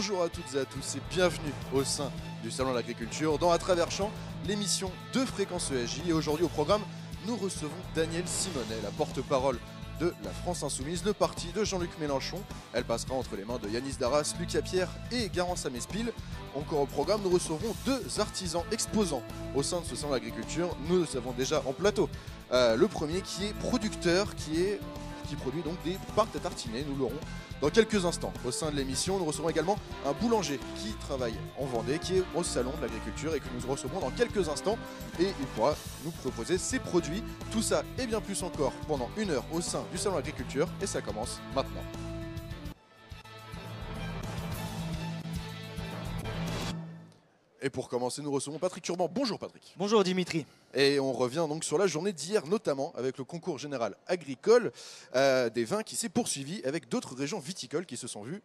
Bonjour à toutes et à tous et bienvenue au sein du Salon de l'Agriculture dans À Travers Champs, l'émission de Fréquence ESJ. Et aujourd'hui au programme, nous recevons Danielle Simonet, la porte-parole de la France Insoumise, le parti de Jean-Luc Mélenchon. Elle passera entre les mains de Yanis Darras, Lucas Pierre et Garance Amespil. Encore au programme, nous recevrons deux artisans exposants au sein de ce Salon de l'Agriculture. Nous le savons déjà en plateau. Le premier qui est producteur, qui produit donc des pâtes à tartiner. Nous l'aurons dans quelques instants. Au sein de l'émission, nous recevrons également un boulanger qui travaille en Vendée, qui est au Salon de l'Agriculture et que nous recevrons dans quelques instants. Et il pourra nous proposer ses produits. Tout ça et bien plus encore pendant une heure au sein du Salon de l'Agriculture. Et ça commence maintenant. Et pour commencer, nous recevons Patrick Turban. Bonjour Patrick. Bonjour Dimitri. Et on revient donc sur la journée d'hier, notamment avec le concours général agricole des vins qui s'est poursuivi avec d'autres régions viticoles qui se sont vues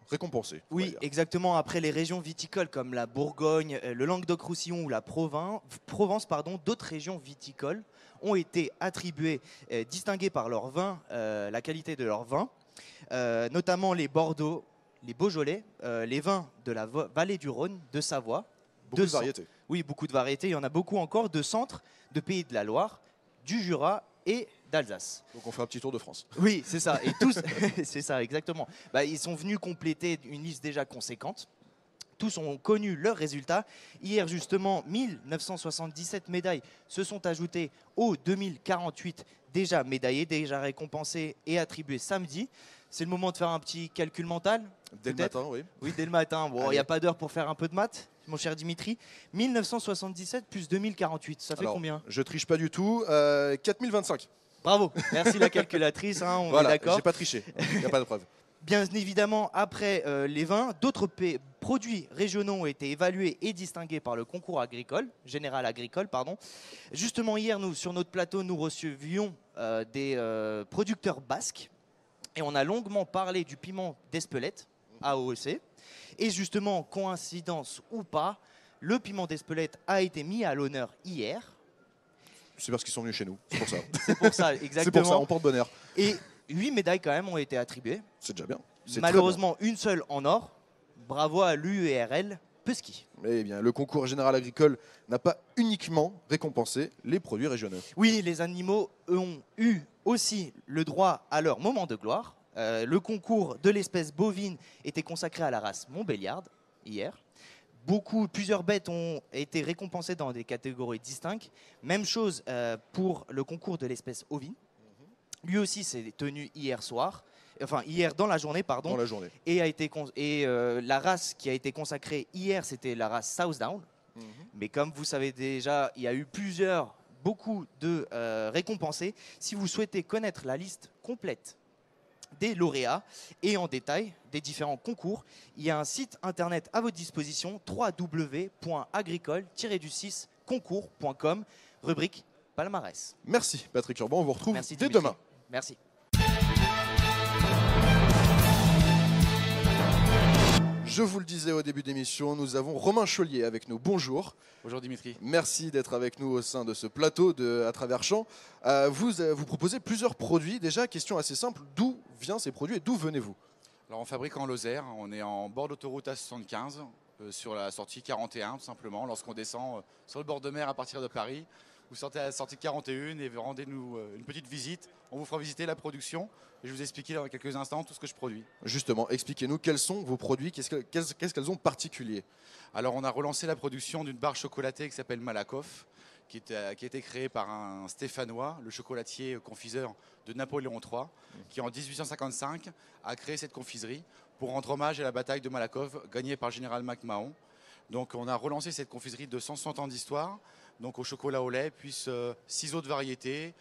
récompensées. Oui, exactement. Après les régions viticoles comme la Bourgogne, le Languedoc-Roussillon ou la Provence, d'autres régions viticoles ont été attribuées, distinguées par leur vin, la qualité de leur vin, notamment les Bordeaux, les Beaujolais, les vins de la vallée du Rhône, de Savoie. Beaucoup de variétés. Oui, beaucoup de variétés. Il y en a beaucoup encore de centre, de Pays de la Loire, du Jura et d'Alsace. Donc on fait un petit tour de France. Oui, c'est ça. Et tous, c'est ça, exactement. Ils sont venus compléter une liste déjà conséquente. Tous ont connu leurs résultats. Hier, justement, 1977 médailles se sont ajoutées aux 2048 déjà médaillés, déjà récompensés et attribués samedi. C'est le moment de faire un petit calcul mental. Dès le matin, oui. Oui, dès le matin. Bon, il n'y a pas d'heure pour faire un peu de maths, mon cher Dimitri. 1977 plus 2048, ça fait combien? Je triche pas du tout. 4025. Bravo, merci la calculatrice, hein, on est d'accord. J'ai pas triché, il n'y a pas de preuve. Bien évidemment, après les vins, d'autres produits régionaux ont été évalués et distingués par le concours général agricole. Justement, hier, sur notre plateau, nous recevions des producteurs basques et on a longuement parlé du piment d'Espelette, AOC. Et justement, coïncidence ou pas, le piment d'Espelette a été mis à l'honneur hier. C'est parce qu'ils sont venus chez nous, c'est pour ça. C'est pour ça, exactement. C'est pour ça, on porte bonheur. Et 8 médailles quand même ont été attribuées. C'est déjà bien. Malheureusement, une seule en or. Bravo à l'UERL Pesky. Eh bien, le concours général agricole n'a pas uniquement récompensé les produits régionaux. Oui, les animaux ont eu aussi le droit à leur moment de gloire. Le concours de l'espèce bovine était consacré à la race Montbéliarde hier. Plusieurs bêtes ont été récompensées dans des catégories distinctes. Même chose pour le concours de l'espèce ovine. Lui aussi s'est tenu hier dans la journée, Dans la journée. Et la race qui a été consacrée hier, c'était la race Southdown. Mais comme vous savez déjà, il y a eu beaucoup de récompensés. Si vous souhaitez connaître la liste complète des lauréats et en détail des différents concours, il y a un site internet à votre disposition, www.agricole-concours.com, rubrique palmarès. Merci Patrick Urban, on vous retrouve Merci, dès Dimitri. demain. Merci. Je vous le disais au début d'émission, nous avons Romain Chollier avec nous. Bonjour. Bonjour Dimitri. Merci d'être avec nous au sein de ce plateau de À Travers Champs. Vous proposez plusieurs produits. Déjà, question assez simple, d'où viennent ces produits et d'où venez-vous? Alors on fabrique en Lozère, on est en bord d'autoroute A75, sur la sortie 41 tout simplement. Lorsqu'on descend sur le bord de mer à partir de Paris, vous sortez à la sortie 41 et rendez-nous une petite visite. On vous fera visiter la production et je vais vous expliquer dans quelques instants tout ce que je produis. Justement, expliquez-nous quels sont vos produits, qu'est-ce qu'elles ont de particulier? Alors on a relancé la production d'une barre chocolatée qui s'appelle Malakoff, qui a été créée par un Stéphanois, le chocolatier confiseur de Napoléon III, qui en 1855 a créé cette confiserie pour rendre hommage à la bataille de Malakoff gagnée par le général MacMahon. Donc on a relancé cette confiserie de 160 ans d'histoire, donc au chocolat au lait, puis 6 autres variétés,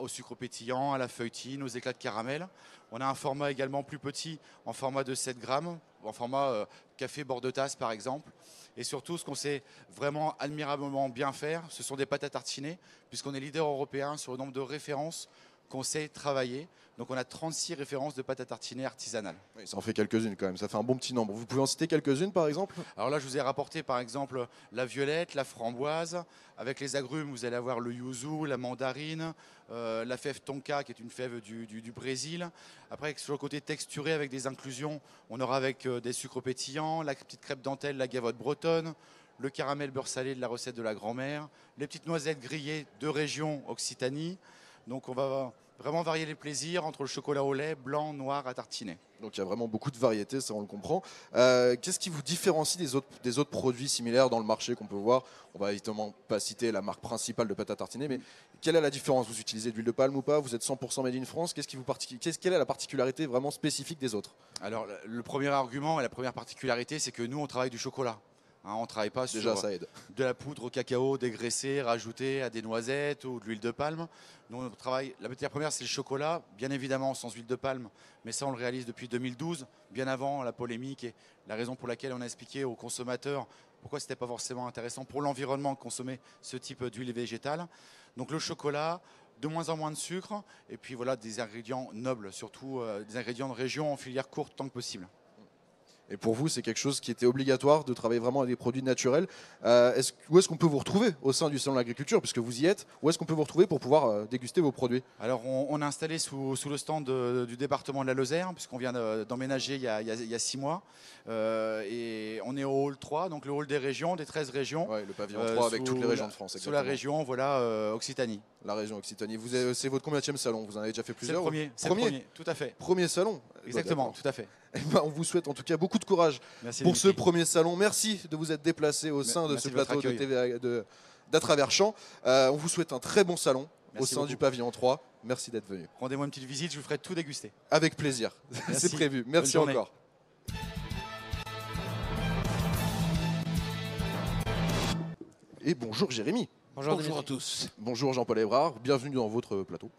au sucre pétillant, à la feuilletine, aux éclats de caramel. On a un format également plus petit, en format de 7 grammes, en format café bord de tasse par exemple. Et surtout, ce qu'on sait vraiment admirablement bien faire, ce sont des pâtes à tartiner, puisqu'on est leader européen sur le nombre de références qu'on sait travailler. Donc on a 36 références de pâte à tartiner artisanales. Oui, ça en fait quelques-unes quand même, ça fait un bon petit nombre. Vous pouvez en citer quelques-unes par exemple? Alors là, je vous ai rapporté par exemple la violette, la framboise. Avec les agrumes, vous allez avoir le yuzu, la mandarine, la fève tonka qui est une fève du Brésil. Après, sur le côté texturé avec des inclusions, on aura avec des sucres pétillants, la petite crêpe dentelle, la gavotte bretonne, le caramel beurre salé de la recette de la grand-mère, les petites noisettes grillées de région Occitanie. Donc on va vraiment varier les plaisirs entre le chocolat au lait, blanc, noir à tartiner. Donc il y a vraiment beaucoup de variétés, ça on le comprend. Qu'est-ce qui vous différencie des autres produits similaires dans le marché qu'on peut voir? On va évidemment pas citer la marque principale de pâte à tartiner, mais quelle est la différence? Vous utilisez de l'huile de palme ou pas? Vous êtes 100% made in France? Quelle est la particularité vraiment spécifique des autres? Alors le premier argument et la première particularité, c'est que nous on travaille du chocolat. Hein, on ne travaille pas Déjà, sur ça aide. de la poudre au cacao dégraissée, rajoutée à des noisettes ou de l'huile de palme. Nous, on travaille, la matière première, c'est le chocolat, bien évidemment sans huile de palme, mais ça, on le réalise depuis 2012, bien avant la polémique et la raison pour laquelle on a expliqué aux consommateurs pourquoi ce n'était pas forcément intéressant pour l'environnement de consommer ce type d'huile végétale. Donc le chocolat, de moins en moins de sucre, et puis voilà, des ingrédients nobles, surtout des ingrédients de région en filière courte tant que possible. Et pour vous, c'est quelque chose qui était obligatoire de travailler vraiment avec des produits naturels. Où est-ce qu'on peut vous retrouver au sein du Salon de l'Agriculture, puisque vous y êtes? Où est-ce qu'on peut vous retrouver pour pouvoir déguster vos produits? Alors, on a installé sous le stand du département de la Lozère, puisqu'on vient d'emménager il y a 6 mois. Et on est au hall 3, donc le hall des régions, des 13 régions. Ouais, le pavillon 3 avec toutes les régions de France. Sous la région, voilà, Occitanie. La région Occitanie. C'est votre combienième salon? Vous en avez déjà fait plusieurs? C'est le premier, tout à fait. Premier salon? Exactement, tout à fait. Eh ben, on vous souhaite en tout cas beaucoup de courage pour ce premier salon. Merci de vous être déplacé au sein de ce plateau de TVA d'À Travers Champs. On vous souhaite un très bon salon au sein du pavillon 3. Merci d'être venu. Rendez-moi une petite visite, je vous ferai tout déguster. Avec plaisir. C'est prévu. Merci encore. Et bonjour Jérémy. Bonjour à tous. Bonjour Jean-Paul Ébrard, bienvenue dans votre plateau.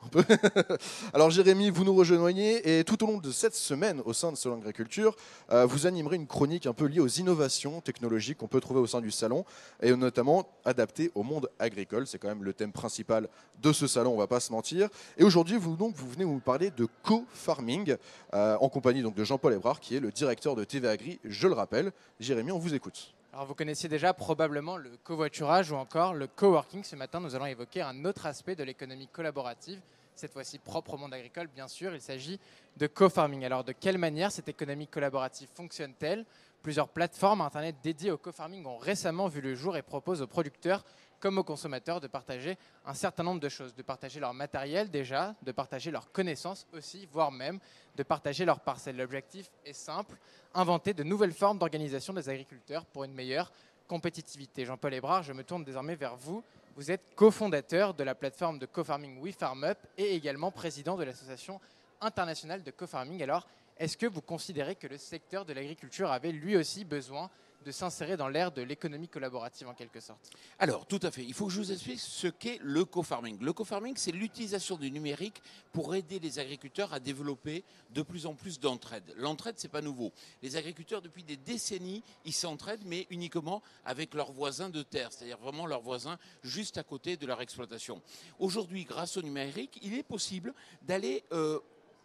Alors Jérémy, vous nous rejoignez et tout au long de cette semaine au sein de Salon Agriculture, vous animerez une chronique un peu liée aux innovations technologiques qu'on peut trouver au sein du salon et notamment adaptées au monde agricole. C'est quand même le thème principal de ce salon, on ne va pas se mentir. Et aujourd'hui, vous venez nous parler de co-farming en compagnie donc, de Jean-Paul Ébrard qui est le directeur de TV Agri, je le rappelle. Jérémy, on vous écoute. Alors vous connaissiez déjà probablement le covoiturage ou encore le coworking. Ce matin, nous allons évoquer un autre aspect de l'économie collaborative, cette fois-ci propre au monde agricole, bien sûr. Il s'agit de co-farming. Alors de quelle manière cette économie collaborative fonctionne-t-elle? Plusieurs plateformes Internet dédiées au co-farming ont récemment vu le jour et proposent aux producteurs comme aux consommateurs de partager un certain nombre de choses, de partager leur matériel déjà, de partager leurs connaissances aussi, voire même de partager leurs parcelles. L'objectif est simple, inventer de nouvelles formes d'organisation des agriculteurs pour une meilleure compétitivité. Jean-Paul Ébrard, je me tourne désormais vers vous. Vous êtes cofondateur de la plateforme de co-farming WeFarmUp et également président de l'association internationale de co-farming. Alors, est-ce que vous considérez que le secteur de l'agriculture avait lui aussi besoin de s'insérer dans l'ère de l'économie collaborative en quelque sorte? Alors, tout à fait. Il faut que je vous explique ce qu'est le co-farming. Le co-farming, c'est l'utilisation du numérique pour aider les agriculteurs à développer de plus en plus d'entraide. L'entraide, c'est pas nouveau. Les agriculteurs, depuis des décennies, ils s'entraident, mais uniquement avec leurs voisins de terre, c'est-à-dire vraiment leurs voisins juste à côté de leur exploitation. Aujourd'hui, grâce au numérique, il est possible d'aller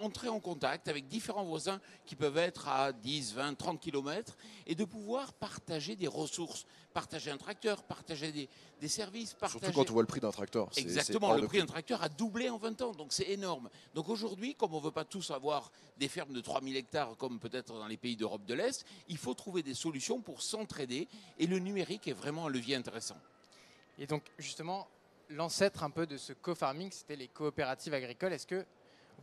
entrer en contact avec différents voisins qui peuvent être à 10, 20, 30 km et de pouvoir partager des ressources, partager un tracteur, partager des services. Surtout quand on voit le prix d'un tracteur. Exactement, le prix d'un tracteur a doublé en 20 ans, donc c'est énorme. Donc aujourd'hui, comme on ne veut pas tous avoir des fermes de 3000 hectares comme peut-être dans les pays d'Europe de l'Est, il faut trouver des solutions pour s'entraider et le numérique est vraiment un levier intéressant. Et donc justement, l'ancêtre un peu de ce co-farming, c'était les coopératives agricoles. Est-ce que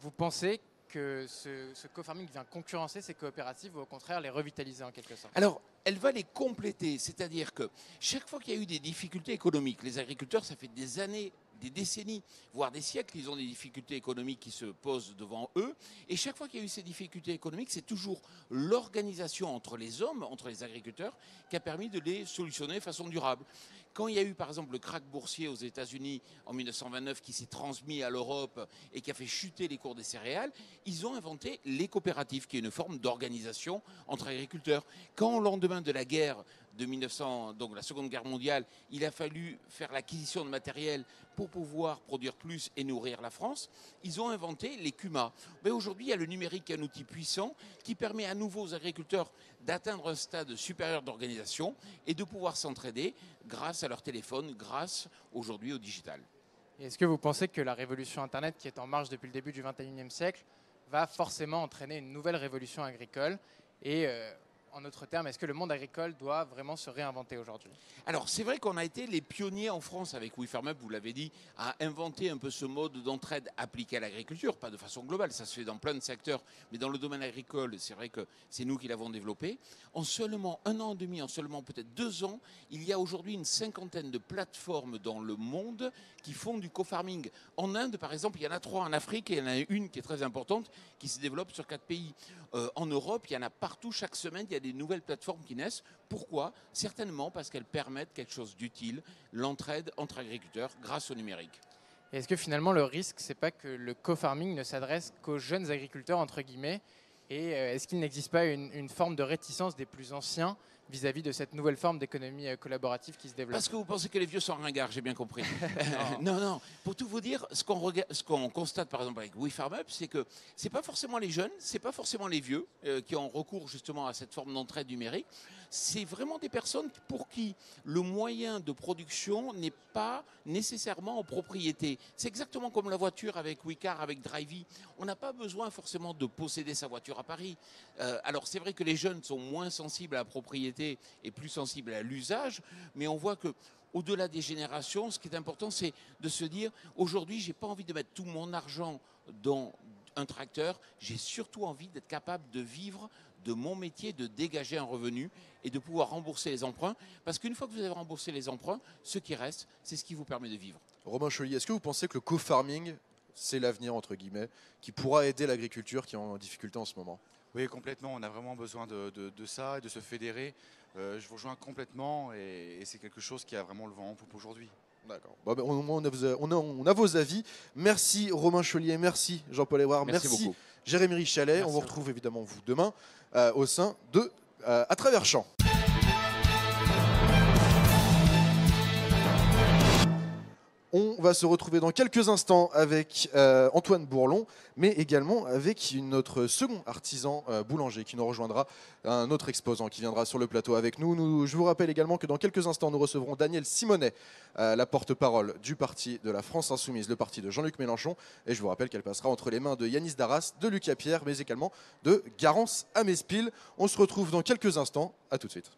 vous pensez que ce co-farming vient concurrencer ces coopératives ou au contraire les revitaliser en quelque sorte? Alors, elle va les compléter, c'est-à-dire que chaque fois qu'il y a eu des difficultés économiques, les agriculteurs, ça fait des années, des décennies, voire des siècles, ils ont des difficultés économiques qui se posent devant eux. Et chaque fois qu'il y a eu ces difficultés économiques, c'est toujours l'organisation entre les hommes, entre les agriculteurs, qui a permis de les solutionner de façon durable. Quand il y a eu par exemple le krach boursier aux États-Unis en 1929 qui s'est transmis à l'Europe et qui a fait chuter les cours des céréales, ils ont inventé les coopératives, qui est une forme d'organisation entre agriculteurs. Quand au lendemain de la guerre de 1900, donc la Seconde Guerre mondiale, il a fallu faire l'acquisition de matériel pour pouvoir produire plus et nourrir la France. Ils ont inventé les CUMA. Mais aujourd'hui, il y a le numérique, un outil puissant qui permet à nouveau aux agriculteurs d'atteindre un stade supérieur d'organisation et de pouvoir s'entraider grâce à leur téléphone, grâce aujourd'hui au digital. Et est-ce que vous pensez que la révolution Internet, qui est en marche depuis le début du XXIe siècle, va forcément entraîner une nouvelle révolution agricole et en d'autres termes, est-ce que le monde agricole doit vraiment se réinventer aujourd'hui? Alors, c'est vrai qu'on a été les pionniers en France avec WeFarmUp, vous l'avez dit, à inventer un peu ce mode d'entraide appliqué à l'agriculture, pas de façon globale, ça se fait dans plein de secteurs, mais dans le domaine agricole, c'est vrai que c'est nous qui l'avons développé. En seulement 1 an et demi, en seulement peut-être 2 ans, il y a aujourd'hui une 50aine de plateformes dans le monde qui font du co-farming. En Inde, par exemple, il y en a 3 en Afrique et il y en a une qui est très importante, qui se développe sur 4 pays. En Europe, il y en a partout, chaque semaine, il y a des nouvelles plateformes qui naissent. Pourquoi? Certainement parce qu'elles permettent quelque chose d'utile, l'entraide entre agriculteurs grâce au numérique. Et est-ce que finalement le risque, c'est pas que le co-farming ne s'adresse qu'aux jeunes agriculteurs, entre guillemets, et est-ce qu'il n'existe pas une forme de réticence des plus anciens vis-à-vis de cette nouvelle forme d'économie collaborative qui se développe? Parce que vous pensez que les vieux sont ringards, j'ai bien compris. Non, non. Pour tout vous dire, ce qu'on constate par exemple avec WeFarmUp, c'est que ce n'est pas forcément les jeunes, ce n'est pas forcément les vieux qui ont recours justement à cette forme d'entraide numérique. C'est vraiment des personnes pour qui le moyen de production n'est pas nécessairement en propriété. C'est exactement comme la voiture avec WeCar, avec Drivey. On n'a pas besoin forcément de posséder sa voiture à Paris. Alors c'est vrai que les jeunes sont moins sensibles à la propriété et plus sensibles à l'usage, mais on voit que au-delà des générations, ce qui est important, c'est de se dire aujourd'hui, je n'ai pas envie de mettre tout mon argent dans un tracteur, j'ai surtout envie d'être capable de vivre de mon métier, de dégager un revenu et de pouvoir rembourser les emprunts. Parce qu'une fois que vous avez remboursé les emprunts, ce qui reste, c'est ce qui vous permet de vivre. Romain Cholier, est-ce que vous pensez que le co-farming, c'est l'avenir, entre guillemets, qui pourra aider l'agriculture qui est en difficulté en ce moment? Oui, complètement. On a vraiment besoin de ça et de se fédérer. Je vous rejoins complètement et c'est quelque chose qui a vraiment le vent en poupe aujourd'hui. D'accord. Bon, ben, on a vos avis. Merci Romain Cholier, merci Jean-Paul Évrard, merci beaucoup. Jérémy Richalet. Merci on vous retrouve évidemment vous demain au sein de À travers champs. On va se retrouver dans quelques instants avec Antoine Bourlon, mais également avec notre second artisan boulanger qui nous rejoindra, un autre exposant qui viendra sur le plateau avec nous. Je vous rappelle également que dans quelques instants, nous recevrons Daniel Simonet, la porte-parole du parti de la France Insoumise, le parti de Jean-Luc Mélenchon. Et je vous rappelle qu'elle passera entre les mains de Yanis Darras, de Lucas Pierre, mais également de Garance Amespil. On se retrouve dans quelques instants. À tout de suite.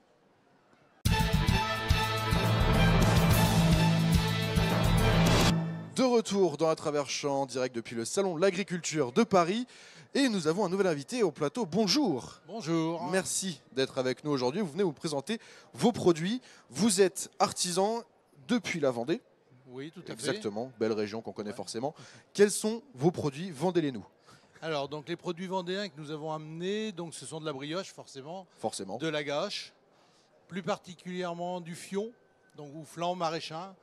De retour dans À travers champs, direct depuis le Salon de l'Agriculture de Paris. Et nous avons un nouvel invité au plateau. Bonjour. Bonjour. Merci d'être avec nous aujourd'hui. Vous venez vous présenter vos produits. Vous êtes artisan depuis la Vendée. Oui, tout à fait. Exactement, belle région qu'on connaît forcément. Quels sont vos produits? Vendez-les-nous. Alors, donc, les produits vendéens que nous avons amenés, donc, ce sont de la brioche, forcément, Forcément. de la gâche, plus particulièrement du fion, donc, ou flan maraîchin,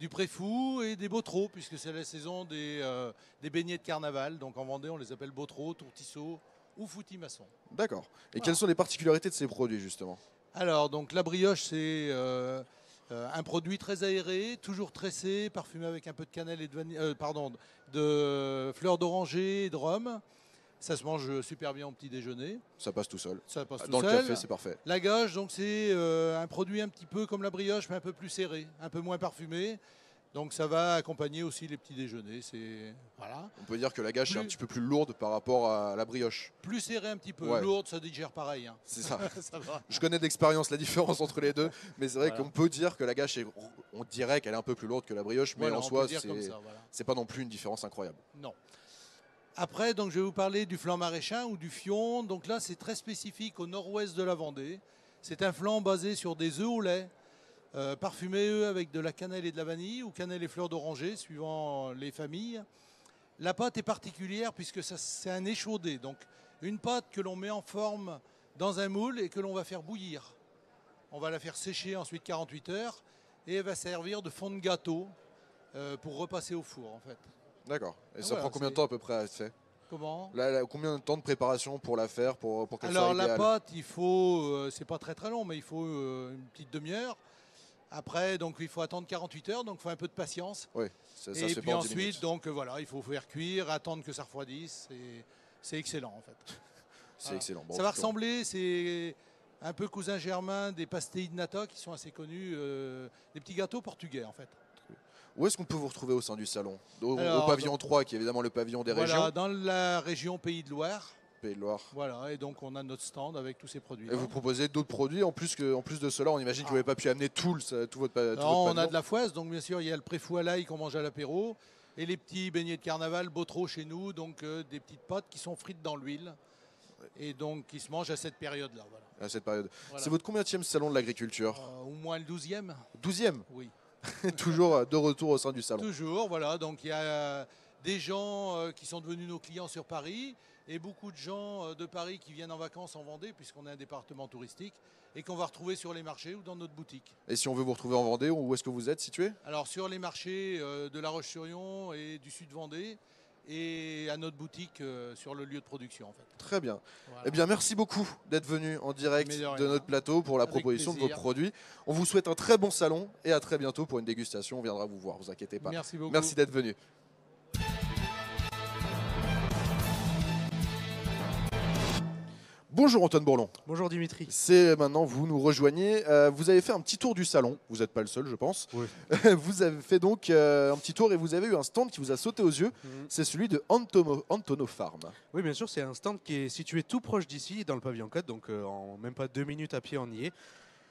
du préfou et des botreaux, puisque c'est la saison des beignets de carnaval. Donc en Vendée, on les appelle botreaux, tourtisseaux ou foutis-maçons. D'accord. Et Voilà. quelles sont les particularités de ces produits, justement? Alors, donc la brioche, c'est un produit très aéré, toujours tressé, parfumé avec un peu de cannelle et de fleurs d'oranger et de rhum. Ça se mange super bien au petit déjeuner. Ça passe tout seul. Ça passe tout Dans seul. le café, c'est parfait. La gâche, donc c'est un produit un petit peu comme la brioche, mais un peu plus serré, un peu moins parfumé. Donc ça va accompagner aussi les petits déjeuners. C'est voilà. On peut dire que la gâche est un Plus- petit peu plus lourde par rapport à la brioche. Plus serré un petit peu, Ouais. lourde, ça digère pareil. Hein. C'est ça. Ça va. Je connais d'expérience la différence entre les deux, mais c'est vrai Voilà. qu'on peut dire que la gâche, on dirait qu'elle est un peu plus lourde que la brioche, mais Voilà, en on soi, peut dire comme ça, voilà. c'est pas non plus une différence incroyable. Non. Après, donc, je vais vous parler du flan maraîchin ou du fion. Donc là, c'est très spécifique au nord-ouest de la Vendée. C'est un flan basé sur des œufs au lait, parfumés eux avec de la cannelle et de la vanille, ou cannelle et fleurs d'oranger, suivant les familles. La pâte est particulière puisque c'est un échaudé. Donc une pâte que l'on met en forme dans un moule et que l'on va faire bouillir. On va la faire sécher ensuite 48 heures et elle va servir de fond de gâteau pour repasser au four en fait. D'accord. Et ça Voilà, prend combien de c'est- temps à peu près à être fait? Comment? Combien de temps de préparation pour la faire, pour qu'elle Alors soit la idéale? pâte, il faut, c'est pas très très long, mais il faut une petite demi-heure. Après, donc il faut attendre 48 heures, donc il faut un peu de patience. Oui, ça se Et fait puis pas en 10 ensuite, minutes. donc voilà, il faut faire cuire, attendre que ça refroidisse. Et c'est excellent en fait. C'est Voilà. excellent. Bon, Ça va en tout cas, ressembler, c'est un peu cousin germain des pastéis de nata qui sont assez connus, des petits gâteaux portugais en fait. où est-ce qu'on peut vous retrouver au sein du salon? Au Alors, pavillon 3, qui est évidemment le pavillon des Voilà, régions, dans la région Pays de Loire. Pays de Loire. Voilà, et donc on a notre stand avec tous ces produits. Et vous proposez d'autres produits en plus de cela. On imagine que vous n'avez pas pu amener tout votre Non, on a pavillon. de la foisse, donc bien sûr il y a le préfou à l'ail qu'on mange à l'apéro et les petits beignets de carnaval Botro chez nous, donc des petites pâtes qui sont frites dans l'huile et donc qui se mangent à cette période-là. Voilà. À cette période. Voilà. C'est votre combienième salon de l'agriculture? Au moins le 12e. 12e. Oui. Toujours de retour au sein du salon. Toujours, voilà. Donc il y a des gens qui sont devenus nos clients sur Paris et beaucoup de gens de Paris qui viennent en vacances en Vendée, puisqu'on est un département touristique, et qu'on va retrouver sur les marchés ou dans notre boutique. Et si on veut vous retrouver en Vendée, où est-ce que vous êtes situé? Alors sur les marchés de La Roche-sur-Yon et du sud Vendée, et à notre boutique sur le lieu de production en fait. Très bien. Voilà. Eh bien, merci beaucoup d'être venu en direct Mais de rien. de notre plateau pour la Avec proposition de vos plaisir. produits. On vous souhaite un très bon salon et à très bientôt pour une dégustation. On viendra vous voir, vous inquiétez pas. Merci beaucoup. Merci d'être venu. Bonjour Antoine Bourlon. Bonjour Dimitri. C'est maintenant, vous nous rejoignez. Vous avez fait un petit tour du salon. Vous n'êtes pas le seul, je pense. Oui. Vous avez fait donc un petit tour et vous avez eu un stand qui vous a sauté aux yeux. C'est celui de Antono Farm. Oui, bien sûr, c'est un stand qui est situé tout proche d'ici, dans le pavillon 4, donc en même pas 2 minutes à pied, on y est.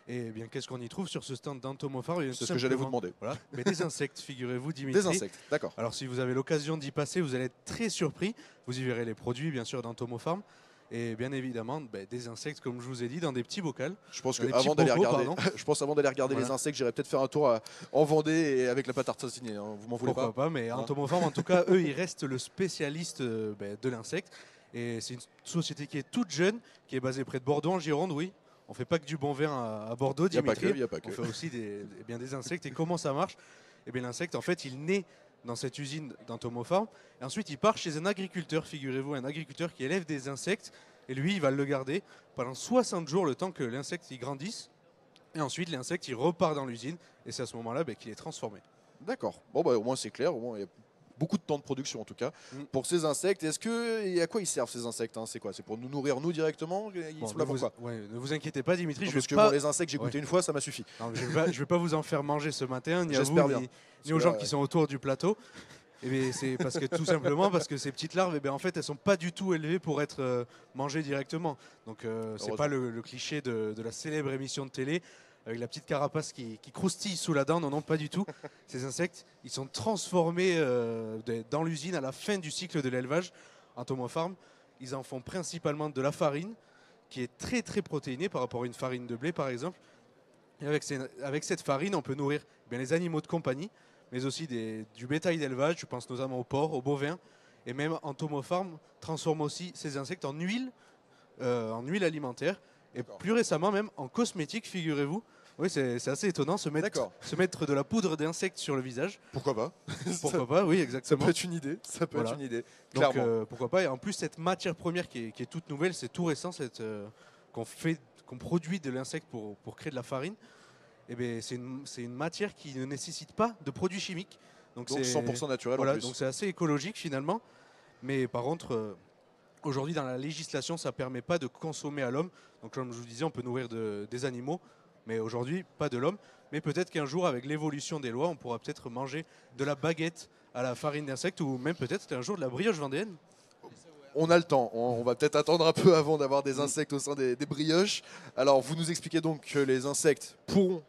Et bien, qu'est-ce qu'on y trouve sur ce stand d'Antono Farm? C'est ce que j'allais vous demander. Voilà, mais des insectes, figurez-vous, Dimitri. Des insectes, d'accord. Alors, si vous avez l'occasion d'y passer, vous allez être très surpris. Vous y verrez les produits, bien sûr, d'Antono Farm. Et bien évidemment, des insectes, comme je vous ai dit, dans des petits bocals. Je pense Dans des qu'avant petits d'aller bocaux, regarder, pardon. je pense avant d'aller regarder Voilà. les insectes, j'irai peut-être faire un tour en Vendée et avec la pâte tartinée. Hein. Vous m'en voulez Pourquoi pas? pas, mais Hein. Antono Farm, en tout cas, eux, ils restent le spécialiste de l'insecte. Et c'est une société qui est toute jeune, qui est basée près de Bordeaux, en Gironde, oui. On fait pas que du bon vin à Bordeaux, Il n'y a pas Dimitri. que, il n'y a pas que. On fait aussi des insectes. Et comment ça marche? Eh bien, l'insecte, en fait, il naît dans cette usine d'Antono Farm. Et ensuite, il part chez un agriculteur, figurez-vous, un agriculteur qui élève des insectes. Et lui, il va le garder pendant 60 jours, le temps que l'insecte il grandisse. Et ensuite, l'insecte, il repart dans l'usine. Et c'est à ce moment-là qu'il est transformé. D'accord. Bon, bah, au moins c'est clair. Au moins, il y a beaucoup de temps de production en tout cas pour ces insectes. Et à quoi ils servent ces insectes, hein? C'est quoi? C'est pour nous nourrir nous directement? Ils Bon, sont là ne, pour vous, quoi? ouais, ne vous inquiétez pas, Dimitri. Non, Je parce vais que pas... bon, les insectes, j'ai goûté une fois, ça m'a suffi. Non, je ne vais pas vous en faire manger ce matin, ni à vous, J'espère bien. ni aux gens qui sont autour du plateau. Eh bien, c'est parce que tout simplement parce que ces petites larves, eh bien, en fait, elles sont pas du tout élevées pour être mangées directement. Donc, c'est pas le cliché de la célèbre émission de télé avec la petite carapace qui croustille sous la dent. Non, non, pas du tout. Ces insectes, ils sont transformés dans l'usine à la fin du cycle de l'élevage. Antono Farm, ils en font principalement de la farine qui est très très protéinée par rapport à une farine de blé, par exemple. Et avec cette farine, on peut nourrir bien les animaux de compagnie, mais aussi du bétail d'élevage. Je pense notamment aux porcs, aux bovins. Et même Antono Farm transforme aussi ces insectes en huile alimentaire. Et plus récemment même en cosmétique, figurez-vous. Oui, c'est assez étonnant, se mettre de la poudre d'insectes sur le visage. Pourquoi pas? Pourquoi pas, oui, Ça exactement. peut être une idée. Ça peut Voilà. être une idée. Donc, Clairement. pourquoi pas. Et en plus, cette matière première qui est toute nouvelle, c'est tout récent, qu'on produit de l'insecte pour créer de la farine. Eh bien, c'est une matière qui ne nécessite pas de produits chimiques. Donc Donc 100% naturel en voilà, plus. donc c'est assez écologique finalement. Mais par contre, aujourd'hui dans la législation, ça ne permet pas de consommer à l'homme. Donc comme je vous disais, on peut nourrir des animaux, mais aujourd'hui pas de l'homme. Mais peut-être qu'un jour, avec l'évolution des lois, on pourra peut-être manger de la baguette à la farine d'insectes ou même peut-être un jour de la brioche vendéenne. On a le temps. On va peut-être attendre un peu avant d'avoir des insectes au sein des brioches. Alors, vous nous expliquez donc que les insectes pourront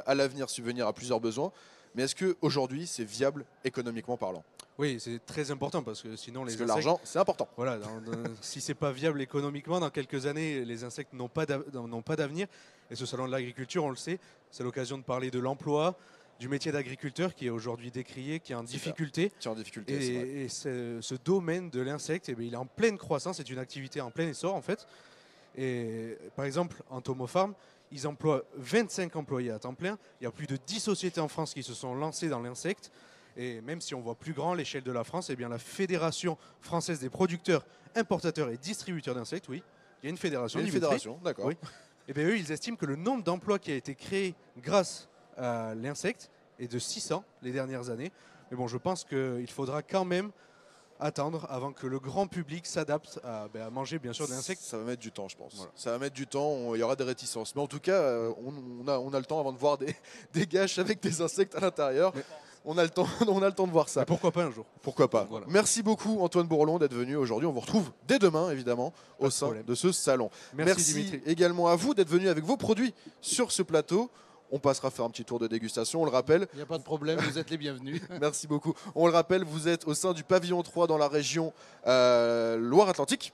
à l'avenir subvenir à plusieurs besoins. Mais est-ce qu'aujourd'hui, c'est viable économiquement parlant? Oui, c'est très important parce que sinon les Parce que insectes... l'argent, c'est important. Voilà, si c'est pas viable économiquement, dans quelques années, les insectes n'ont pas d'avenir. Et ce salon de l'agriculture, on le sait, c'est l'occasion de parler de l'emploi, du métier d'agriculteur qui est aujourd'hui décrié, qui est en difficulté. Qui est en difficulté, c'est vrai. Et ce domaine de l'insecte, eh bien, il est en pleine croissance, c'est une activité en plein essor en fait. Et par exemple, Antono Farm, ils emploient 25 employés à temps plein. Il y a plus de 10 sociétés en France qui se sont lancées dans l'insecte. Et même si on voit plus grand l'échelle de la France, eh bien la Fédération française des producteurs, importateurs et distributeurs d'insectes, oui, il y a une fédération. Il y a une Dimitri. fédération, d'accord. Oui. Et bien eux, ils estiment que le nombre d'emplois qui a été créé grâce à l'insecte est de 600 les dernières années. Mais bon, je pense qu'il faudra quand même attendre avant que le grand public s'adapte à manger bien sûr de l'insecte. Ça va mettre du temps, je pense. Voilà. Ça va mettre du temps, il y aura des réticences. Mais en tout cas, on a le temps avant de voir des gâches avec des insectes à l'intérieur. Mais- On a le temps de voir ça. Mais pourquoi pas un jour? Pourquoi pas. Voilà. Merci beaucoup Antoine Bourlon d'être venu aujourd'hui. On vous retrouve dès demain, évidemment, Pas au de sein problème. de ce salon. Merci Dimitri. également à vous d'être venu avec vos produits sur ce plateau. On passera faire un petit tour de dégustation, on le rappelle. Il n'y a pas de problème, vous êtes les bienvenus. Merci beaucoup. On le rappelle, vous êtes au sein du pavillon 3 dans la région Loire-Atlantique.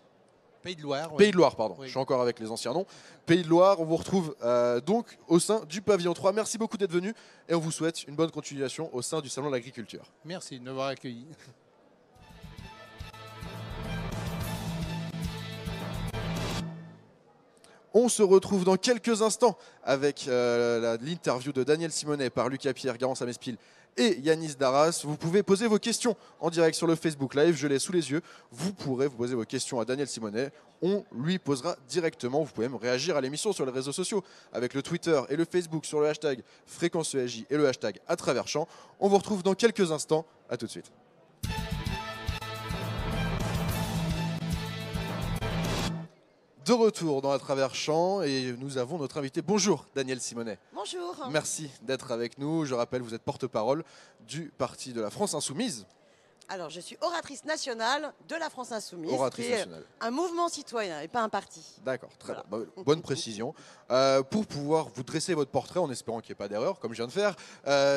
Pays de Loire. Pays de Loire, pardon. Oui. Je suis encore avec les anciens noms. Pays de Loire, on vous retrouve donc au sein du pavillon 3. Merci beaucoup d'être venu et on vous souhaite une bonne continuation au sein du Salon de l'Agriculture. Merci de m'avoir accueilli. On se retrouve dans quelques instants avec l'interview de Daniel Simonet par Lucas Pierre, Garance Amespil et Yanis Darras. Vous pouvez poser vos questions en direct sur le Facebook Live, je l'ai sous les yeux. Vous pourrez vous poser vos questions à Daniel Simonet. On lui posera directement. Vous pouvez même réagir à l'émission sur les réseaux sociaux avec le Twitter et le Facebook sur le hashtag FréquenceEJ et le hashtag à travers champ. On vous retrouve dans quelques instants. À tout de suite. De retour dans À travers champ et nous avons notre invité. Bonjour Daniel Simonet. Bonjour. Merci d'être avec nous. Je rappelle, vous êtes porte-parole du parti de la France Insoumise. Alors, je suis oratrice nationale de la France Insoumise, Oratrice qui est nationale. un mouvement citoyen et pas un parti. D'accord, très Voilà. bien. Bonne précision. Pour pouvoir vous dresser votre portrait, en espérant qu'il n'y ait pas d'erreur, comme je viens de faire,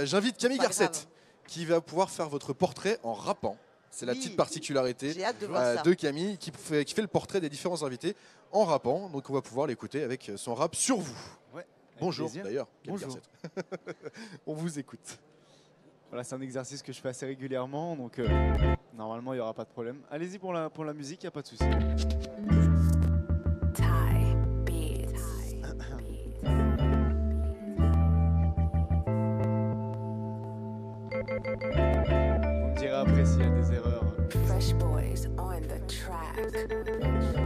j'invite Camille Pas Garcette, grave. qui va pouvoir faire votre portrait en rappant. C'est la Oui. petite particularité J'ai hâte de voir ça. de Camille, qui fait le portrait des différents invités en rappant. Donc on va pouvoir l'écouter avec son rap sur vous. Ouais, avec Bonjour plaisir. d'ailleurs, Camille Bonjour. Garcette. On vous écoute. Voilà, c'est un exercice que je fais assez régulièrement, donc normalement il n'y aura pas de problème. Allez-y pour la musique, il n'y a pas de souci. Thai beats. Vous me direz après s'il y a des erreurs. Fresh boys on the track.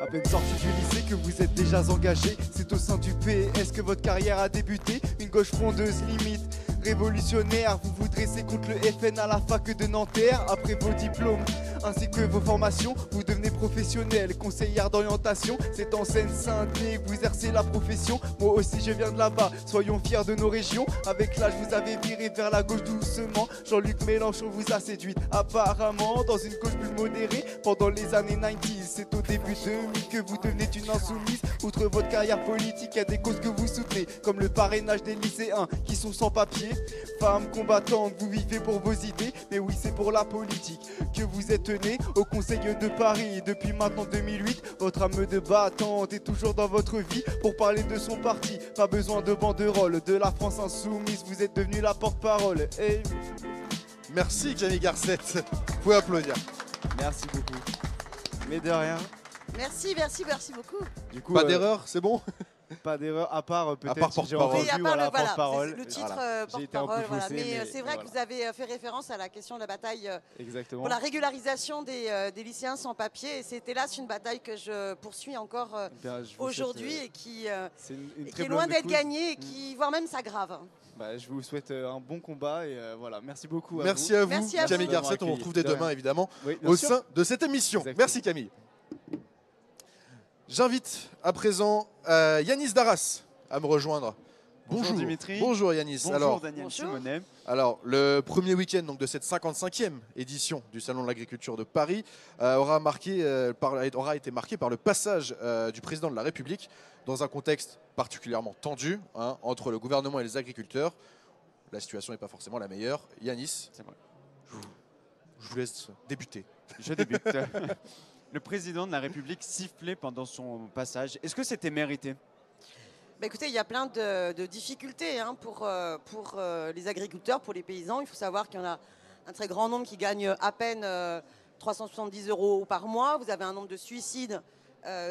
À peine sorti du lycée que vous êtes déjà engagé. C'est au sein du PS que votre carrière a débuté. Une gauche frondeuse limite révolutionnaire. Vous vous dressez contre le FN à la fac de Nanterre. Après vos diplômes ainsi que vos formations, vous devenez professionnel, conseillère d'orientation. C'est en Seine-Saint-Denis que vous exercez la profession. Moi aussi je viens de là-bas, soyons fiers de nos régions. Avec l'âge vous avez viré vers la gauche doucement. Jean-Luc Mélenchon vous a séduite apparemment dans une gauche plus modérée. Pendant les années 90, c'est au début 2000 que vous devenez une insoumise. Outre votre carrière politique, il y a des causes que vous soutenez, comme le parrainage des lycéens qui sont sans papier. Femmes combattantes, vous vivez pour vos idées, mais oui c'est pour la politique que vous êtes né au Conseil de Paris. Depuis maintenant 2008, votre âme de battante est toujours dans votre vie pour parler de son parti. Pas besoin de banderole, de la France Insoumise, vous êtes devenu la porte-parole. Et... Merci Camille Garcette. Vous pouvez applaudir. Merci beaucoup. Mais de rien. Merci, merci, merci beaucoup. Du coup, Pas d'erreur, c'est bon? pas d'erreur, à part peut-être part si j'ai porte-parole. entendu Oui, à part voilà, le, voilà, porte-parole. c'est le titre Voilà. J'ai été un peu porte-parole. Voilà. faussé, Mais mais c'est vrai voilà. que vous avez fait référence à la question de la bataille Exactement. pour la régularisation des lycéens sans papier. Et c'est hélas une bataille que je poursuis encore Bien, je vous aujourd'hui souhaite, et qui, c'est une et très qui est loin bonne d'être écoute. gagnée et qui, voire même, s'aggrave. Bah, je vous souhaite un bon combat et voilà. Merci beaucoup. Merci à vous, Merci à Camille vous. Garcette. On vous retrouve dès De rien. demain, évidemment, Oui, bien au sûr. sein de cette émission. Exactement. Merci Camille. J'invite à présent Yanis Darras à me rejoindre. Bonjour Dimitri. Bonjour Yanis. Bonjour Daniel Bonjour. Simonet. Alors, le premier week-end donc, de cette 55e édition du Salon de l'Agriculture de Paris aura été marqué par le passage du président de la République dans un contexte particulièrement tendu entre le gouvernement et les agriculteurs. La situation n'est pas forcément la meilleure. Yanis, C'est vrai. je vous laisse débuter. Je débute. Le président de la République sifflait pendant son passage. Est-ce que c'était mérité? Bah, écoutez, il y a plein de difficultés pour les agriculteurs, pour les paysans. Il faut savoir qu'il y en a un très grand nombre qui gagnent à peine 370 € par mois. Vous avez un nombre de suicides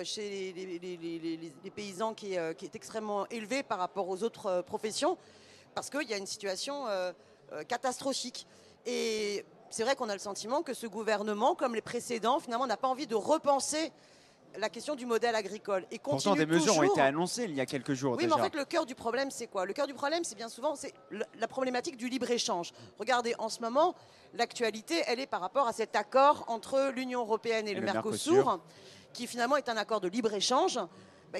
chez les paysans qui est extrêmement élevé par rapport aux autres professions, parce qu'il y a une situation catastrophique. Et c'est vrai qu'on a le sentiment que ce gouvernement, comme les précédents, finalement, n'a pas envie de repenser la question du modèle agricole. Et Pourtant, des mesures ont été annoncées il y a quelques jours oui, déjà. mais en fait, le cœur du problème, c'est quoi? Le cœur du problème, c'est bien souvent la problématique du libre-échange. Regardez, en ce moment, l'actualité, elle est par rapport à cet accord entre l'Union européenne et le Mercosur, qui finalement est un accord de libre-échange,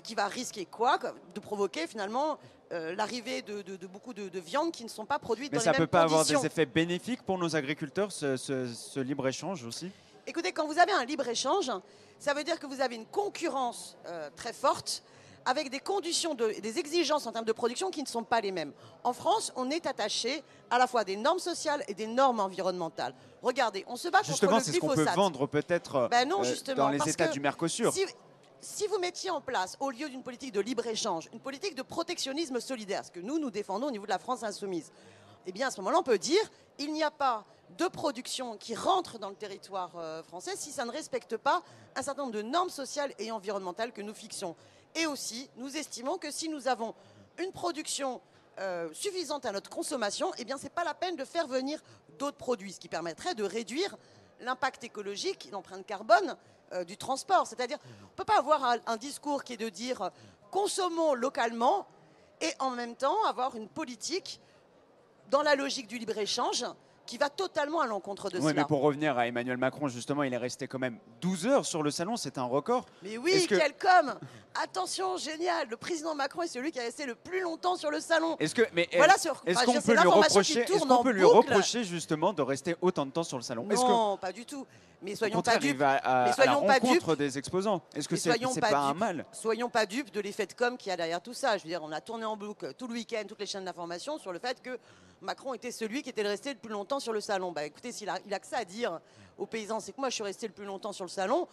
qui va risquer quoi? De provoquer finalement l'arrivée de beaucoup de viandes qui ne sont pas produites dans les mêmes conditions. Mais ça ne peut pas avoir des effets bénéfiques pour nos agriculteurs, ce libre-échange aussi? Écoutez, quand vous avez un libre-échange, ça veut dire que vous avez une concurrence très forte avec des conditions, des exigences en termes de production qui ne sont pas les mêmes. En France, on est attaché à la fois des normes sociales et des normes environnementales. Regardez, on se bat contre le glyphosate. Justement, c'est ce qu'on peut vendre peut-être dans les États du Mercosur. Si vous mettiez en place, au lieu d'une politique de libre-échange, une politique de protectionnisme solidaire, ce que nous défendons au niveau de la France insoumise, eh bien, à ce moment-là, on peut dire qu'il n'y a pas de production qui rentre dans le territoire français si ça ne respecte pas un certain nombre de normes sociales et environnementales que nous fixons. Et aussi, nous estimons que si nous avons une production suffisante à notre consommation, eh bien, ce n'est pas la peine de faire venir d'autres produits, ce qui permettrait de réduire l'impact écologique, l'empreinte carbone du transport. C'est-à-dire, on ne peut pas avoir un discours qui est de dire consommons localement et en même temps avoir une politique dans la logique du libre-échange qui va totalement à l'encontre de cela. Oui, mais pour revenir à Emmanuel Macron, justement, il est resté quand même 12 heures sur le salon, c'est un record. Mais oui, quel com! Attention, génial, le président Macron est celui qui a resté le plus longtemps sur le salon. Est-ce qu'on peut lui reprocher justement de rester autant de temps sur le salon? Non, pas du tout. Mais soyons pas dupes. À la rencontre des exposants. Est-ce que c'est pas un mal? Soyons pas dupes de l'effet de com qu'il y a derrière tout ça. Je veux dire, on a tourné en boucle tout le week-end, toutes les chaînes d'information sur le fait que Macron était celui qui était resté le plus longtemps sur le salon. Bah, écoutez, il a que ça à dire aux paysans, c'est que moi je suis resté le plus longtemps sur le salon.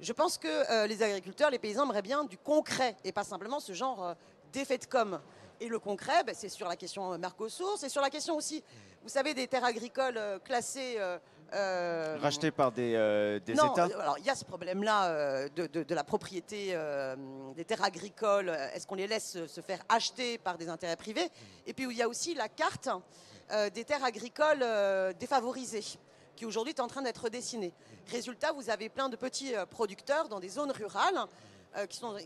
Je pense que les agriculteurs, les paysans aimeraient bien du concret et pas simplement ce genre d'effet de com. Et le concret, c'est sur la question Mercosur, c'est sur la question aussi, vous savez, des terres agricoles classées... rachetées par des États. Alors il y a ce problème-là de la propriété des terres agricoles. Est-ce qu'on les laisse se faire acheter par des intérêts privés? Et puis il y a aussi la carte des terres agricoles défavorisées, qui aujourd'hui est en train d'être dessinée. Résultat, vous avez plein de petits producteurs dans des zones rurales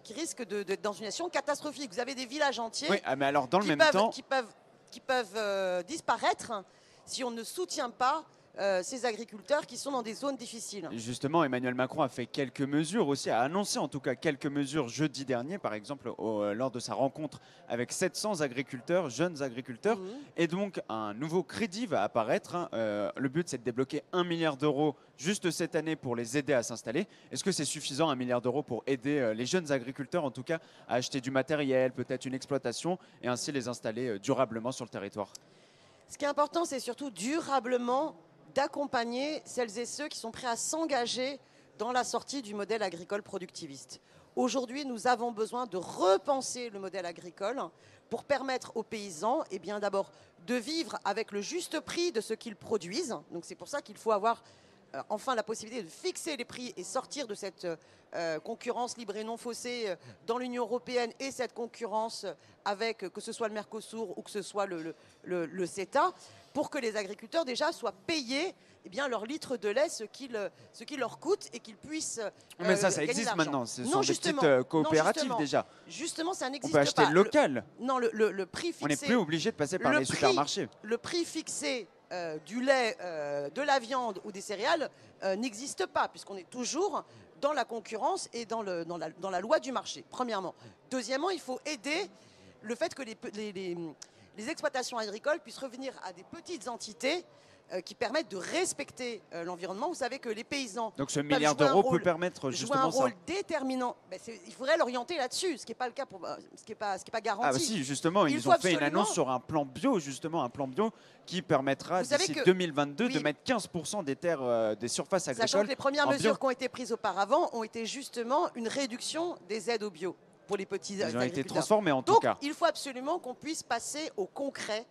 qui risquent d'être dans une situation catastrophique. Vous avez des villages entiers mais alors dans le même temps... qui peuvent disparaître si on ne soutient pas ces agriculteurs qui sont dans des zones difficiles. Justement, Emmanuel Macron a fait quelques mesures aussi, a annoncé en tout cas quelques mesures jeudi dernier, par exemple lors de sa rencontre avec 700 agriculteurs, jeunes agriculteurs. Et donc un nouveau crédit va apparaître. Le but, c'est de débloquer 1 milliard d'euros juste cette année pour les aider à s'installer. Est-ce que c'est suffisant, 1 milliard d'euros, pour aider les jeunes agriculteurs en tout cas à acheter du matériel, peut-être une exploitation, et ainsi les installer durablement sur le territoire? Ce qui est important, c'est surtout durablement d'accompagner celles et ceux qui sont prêts à s'engager dans la sortie du modèle agricole productiviste. Aujourd'hui, nous avons besoin de repenser le modèle agricole pour permettre aux paysans, d'abord, de vivre avec le juste prix de ce qu'ils produisent. Donc c'est pour ça qu'il faut avoir enfin la possibilité de fixer les prix et sortir de cette concurrence libre et non faussée dans l'Union européenne et cette concurrence avec que ce soit le Mercosur ou que ce soit le CETA, pour que les agriculteurs déjà soient payés leur litre de lait, ce qui leur coûte et qu'ils puissent mais ça existe maintenant, ce sont des petites coopératives déjà. Justement, ça n'existe pas. On pas. peut acheter local. Le prix fixé... On n'est plus obligé de passer par les supermarchés. Le prix fixé du lait, de la viande ou des céréales n'existe pas, puisqu'on est toujours dans la concurrence et dans la loi du marché, premièrement. Deuxièmement, il faut aider le fait que les exploitations agricoles puissent revenir à des petites entités qui permettent de respecter l'environnement. Vous savez que les paysans... Donc ce milliard d'euros peut permettre justement ça. Jouer un rôle déterminant. Il faudrait l'orienter là-dessus, ce qui n'est pas le cas, ce qui n'est pas garanti. Ah bah si, justement, ils ont fait une annonce sur un plan bio, justement, un plan bio qui permettra d'ici 2022 de mettre 15% des terres, des surfaces agricoles. Sachant que les premières mesures qui ont été prises auparavant ont été justement une réduction des aides au bio pour les petits agriculteurs. Ils ont été transformés en tout cas. Donc il faut absolument qu'on puisse passer au concret.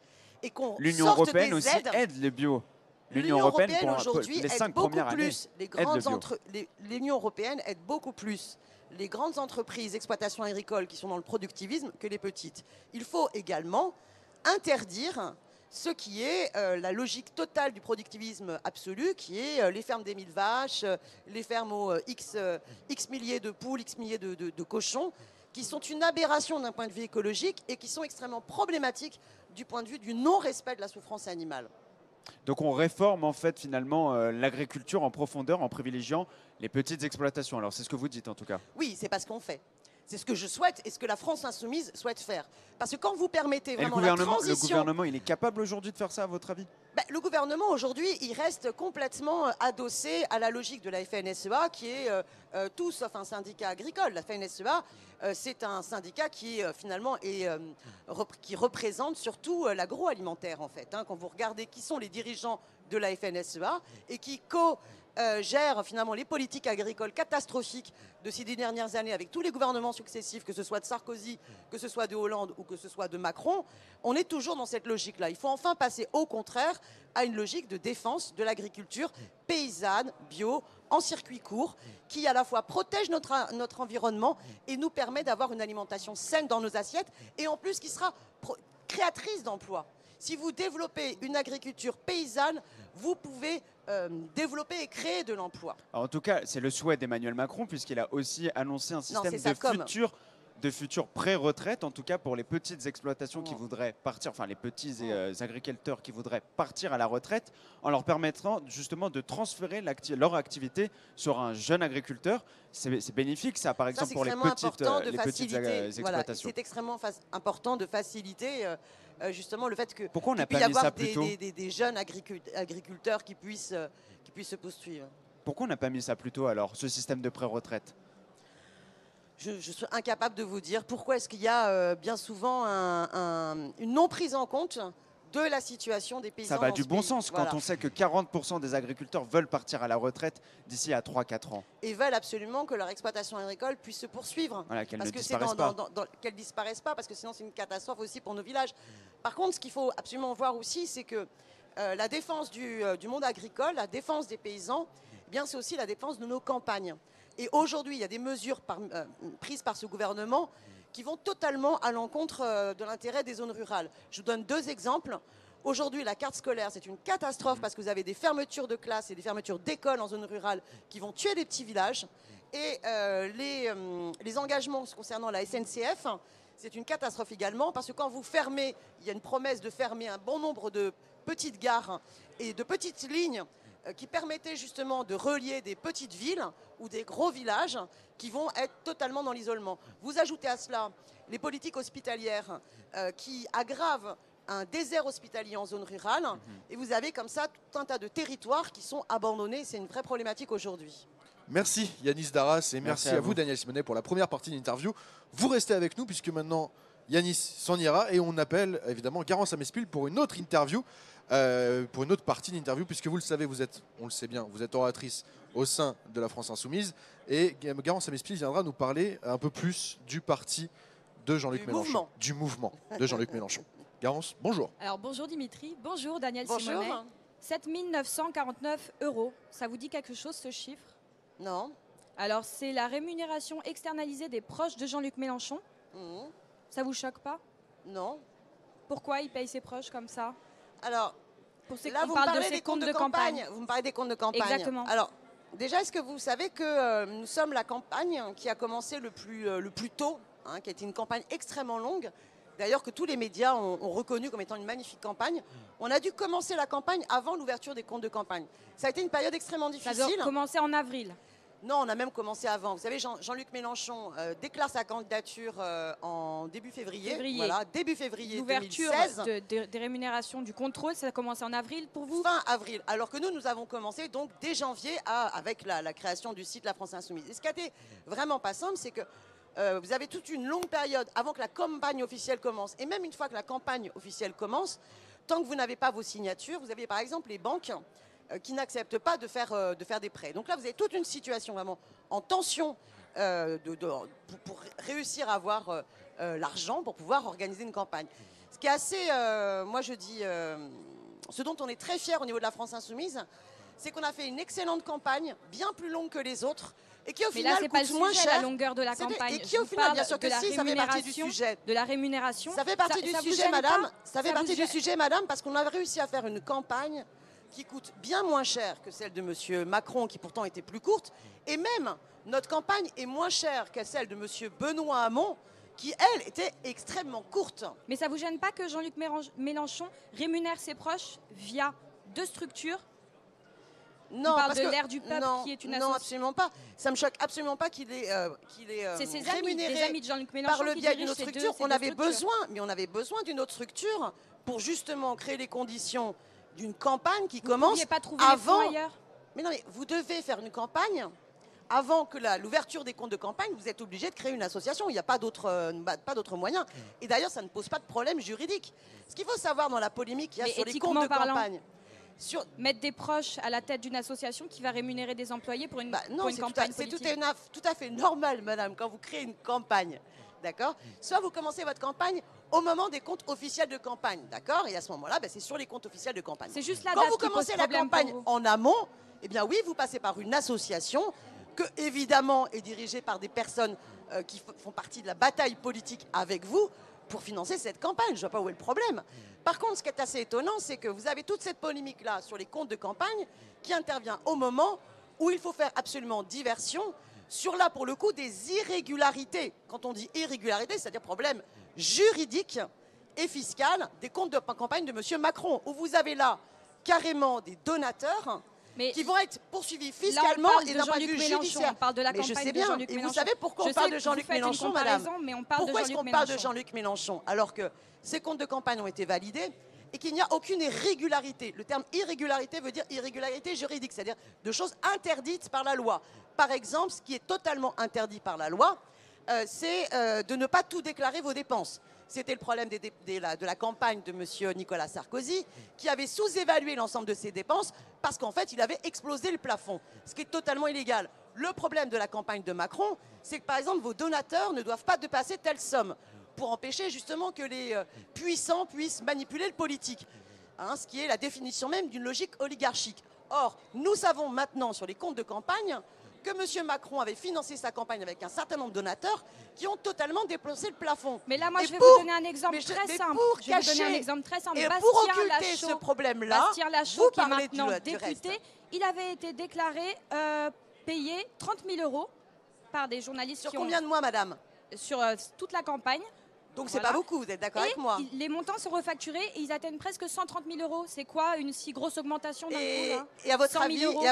L'Union européenne aussi aide le bio. L'Union européenne aujourd'hui les 5 aide beaucoup premières plus. Années, L'Union européenne aide beaucoup plus les grandes entreprises d'exploitation agricole qui sont dans le productivisme que les petites. Il faut également interdire ce qui est la logique totale du productivisme absolu, qui est les fermes des 1000 vaches, les fermes aux X milliers de poules, X milliers de cochons, qui sont une aberration d'un point de vue écologique et qui sont extrêmement problématiques du point de vue du non-respect de la souffrance animale. Donc on réforme en fait finalement l'agriculture en profondeur en privilégiant les petites exploitations. Alors c'est ce que vous dites en tout cas. Oui, c'est pas ce qu'on fait. C'est ce que je souhaite et ce que la France insoumise souhaite faire. Parce que quand vous permettez vraiment la transition... Le gouvernement, il est capable aujourd'hui de faire ça à votre avis? Le gouvernement aujourd'hui, il reste complètement adossé à la logique de la FNSEA qui est tout sauf un syndicat agricole. La FNSEA, c'est un syndicat qui finalement qui représente surtout l'agroalimentaire en fait. Quand vous regardez qui sont les dirigeants de la FNSEA et qui gère finalement les politiques agricoles catastrophiques de ces 10 dernières années avec tous les gouvernements successifs, que ce soit de Sarkozy, que ce soit de Hollande ou que ce soit de Macron, on est toujours dans cette logique-là. Il faut enfin passer au contraire à une logique de défense de l'agriculture paysanne, bio, en circuit court, qui à la fois protège notre environnement et nous permet d'avoir une alimentation saine dans nos assiettes et en plus qui sera créatrice d'emplois. Si vous développez une agriculture paysanne, vous pouvez développer et créer de l'emploi. En tout cas, c'est le souhait d'Emmanuel Macron, puisqu'il a aussi annoncé un système de futur pré-retraite, en tout cas pour les petites exploitations qui voudraient partir, enfin les petits agriculteurs qui voudraient partir à la retraite, en leur permettant justement de transférer leur activité sur un jeune agriculteur. C'est bénéfique ça, par exemple, pour les petites exploitations. Voilà, c'est extrêmement important de faciliter justement le fait que pourquoi on n'a pas mis ça plus tôt des jeunes agriculteurs qui puissent se poursuivre. Pourquoi on n'a pas mis ça plus tôt alors, ce système de pré-retraite? Je suis incapable de vous dire pourquoi est-ce qu'il y a bien souvent une non prise en compte de la situation des paysans. Ça va dans du ce bon pays. sens Voilà. quand on sait que 40% des agriculteurs veulent partir à la retraite d'ici à 3-4 ans. Et veulent absolument que leur exploitation agricole puisse se poursuivre. Voilà, qu'elle parce ne que disparaisse pas. Qu'elle ne disparaisse pas, parce que sinon c'est une catastrophe aussi pour nos villages. Par contre, ce qu'il faut absolument voir aussi, c'est que la défense du monde agricole, la défense des paysans, eh bien, c'est aussi la défense de nos campagnes. Et aujourd'hui, il y a des mesures prises par ce gouvernement qui vont totalement à l'encontre de l'intérêt des zones rurales. Je vous donne 2 exemples. Aujourd'hui, la carte scolaire, c'est une catastrophe parce que vous avez des fermetures de classes et des fermetures d'écoles en zone rurale qui vont tuer les petits villages. Et les engagements concernant la SNCF, c'est une catastrophe également parce que quand vous fermez, il y a une promesse de fermer un bon nombre de petites gares et de petites lignes qui permettaient justement de relier des petites villes ou des gros villages qui vont être totalement dans l'isolement. Vous ajoutez à cela les politiques hospitalières qui aggravent un désert hospitalier en zone rurale et vous avez comme ça tout un tas de territoires qui sont abandonnés. C'est une vraie problématique aujourd'hui. Merci Yanis Darras et merci à vous Daniel Simonet pour la première partie de l'interview. Vous restez avec nous puisque maintenant Yanis s'en ira et on appelle évidemment Garance Amespil pour une autre interview, pour une autre partie d'interview puisque vous le savez, on le sait bien, vous êtes oratrice au sein de la France Insoumise et Garance Amespil viendra nous parler un peu plus du parti de Jean-Luc Mélenchon. Du mouvement de Jean-Luc Mélenchon. Garance, bonjour. Alors bonjour Dimitri, bonjour Daniel Bonjour. Simonet. 7 949 €, ça vous dit quelque chose ce chiffre? Non. Alors c'est la rémunération externalisée des proches de Jean-Luc Mélenchon. Ça vous choque pas? Non. Pourquoi il paye ses proches comme ça? Alors, là, on parle de ses comptes de campagne. Vous me parlez des comptes de campagne. Exactement. Alors, déjà, est-ce que vous savez que nous sommes la campagne qui a commencé le plus tôt, qui a été une campagne extrêmement longue, d'ailleurs que tous les médias ont reconnu comme étant une magnifique campagne. On a dû commencer la campagne avant l'ouverture des comptes de campagne. Ça a été une période extrêmement difficile. Ça doit commencer en avril. Non, on a même commencé avant. Vous savez, Jean-Luc Mélenchon déclare sa candidature en début février. Voilà, début février 2016. L'ouverture des rémunérations du contrôle, ça a commencé en avril pour vous? Fin avril. Alors que nous avons commencé donc dès janvier avec la création du site La France Insoumise. Et ce qui a été vraiment pas simple, c'est que vous avez toute une longue période avant que la campagne officielle commence. Et même une fois que la campagne officielle commence, tant que vous n'avez pas vos signatures, vous avez par exemple les banques qui n'acceptent pas de faire des prêts. Donc là, vous avez toute une situation vraiment en tension pour réussir à avoir l'argent pour pouvoir organiser une campagne. Ce qui est assez, moi je dis, ce dont on est très fiers au niveau de la France Insoumise, c'est qu'on a fait une excellente campagne, bien plus longue que les autres, et qui au Mais là, final c'est pas le coûte moins sujet, cher. la longueur de la C'est- campagne. Et qui Je au vous final, parle bien sûr de que la si, ça fait partie du rémunération, sujet. de la rémunération. Ça fait partie du vous sujet, gêne madame. pas Ça fait vous partie du gêne- sujet, madame, parce qu'on a réussi à faire une campagne qui coûte bien moins cher que celle de M. Macron, qui pourtant était plus courte. Et même, notre campagne est moins chère que celle de M. Benoît Hamon, qui, elle, était extrêmement courte. Mais ça vous gêne pas que Jean-Luc Mélenchon rémunère ses proches via deux structures? Non, On parle parce de que- l'ère du peuple non, qui est une Non, association. absolument pas. Ça me choque absolument pas qu'il ait, C'est ses amis, rémunéré des amis de Jean-Luc Mélenchon par le qui biais d'une dirigent autre ces deux- structure. ces On deux avait structures. besoin, mais on avait besoin d'une autre structure pour justement créer les conditions d'une campagne qui Vous commence pouviez pas trouver les fonds avant. ailleurs? Mais non, mais vous devez faire une campagne. Avant que l'ouverture des comptes de campagne, vous êtes obligé de créer une association. Il n'y a pas d'autre moyen. Et d'ailleurs, ça ne pose pas de problème juridique. Ce qu'il faut savoir dans la polémique qu'il y a Mais sur les éthiquement comptes de parlant, campagne. Mettre des proches à la tête d'une association qui va rémunérer des employés pour une, Non, pour une c'est campagne tout politique. tout à fait normal, madame, quand vous créez une campagne. D'accord. Soit vous commencez votre campagne au moment des comptes officiels de campagne. D'accord. Et à ce moment-là, c'est sur les comptes officiels de campagne. C'est juste la Quand date vous qui pose commencez la problème pour campagne vous. en amont, eh bien oui, vous passez par une association que, évidemment, est dirigée par des personnes qui font partie de la bataille politique avec vous pour financer cette campagne. Je ne vois pas où est le problème. Par contre, ce qui est assez étonnant, c'est que vous avez toute cette polémique-là sur les comptes de campagne qui intervient au moment où il faut faire absolument diversion sur, là, pour le coup, des irrégularités. Quand on dit irrégularité, c'est-à-dire problème juridique et fiscal des comptes de campagne de M. Macron, où vous avez là carrément des donateurs qui vont être poursuivis fiscalement parle et de d'un point de Jean-Luc vue Mélenchon, judiciaire. on parle de la Mais je campagne sais de bien. Jean-Luc Et vous Mélenchon. savez pourquoi Je on parle sais de que Jean-Luc vous faites une Mélenchon, madame? comparaison, mais on parle de Pourquoi est-ce Jean-Luc qu'on parle de Mélenchon. Jean-Luc Mélenchon alors que ces comptes de campagne ont été validés et qu'il n'y a aucune irrégularité? Le terme irrégularité veut dire irrégularité juridique, c'est-à-dire de choses interdites par la loi. Par exemple, ce qui est totalement interdit par la loi, c'est de ne pas tout déclarer vos dépenses. C'était le problème de la campagne de M. Nicolas Sarkozy, qui avait sous-évalué l'ensemble de ses dépenses parce qu'en fait, il avait explosé le plafond, ce qui est totalement illégal. Le problème de la campagne de Macron, c'est que, par exemple, vos donateurs ne doivent pas dépasser telle somme pour empêcher justement que les puissants puissent manipuler le politique, hein, ce qui est la définition même d'une logique oligarchique. Or, nous savons maintenant sur les comptes de campagne que M. Macron avait financé sa campagne avec un certain nombre de donateurs qui ont totalement déplacé le plafond. Mais là, moi, Et je vais pour- vous donner un exemple mais je- très mais simple. pour Je vais vous donner un cacher exemple très simple. et Bastien pour occulter Lachaud, ce problème-là, Bastien Lachaud, vous qui est parlez maintenant du député, reste. il avait été déclaré payé 30 000 euros par des journalistes Sur qui combien ont... de mois, madame? Sur toute la campagne. Donc c'est Voilà. pas beaucoup, vous êtes d'accord Et avec moi? les montants sont refacturés et ils atteignent presque 130 000 euros. C'est quoi une si grosse augmentation d'un coup là Et à votre 100 000 avis, euros.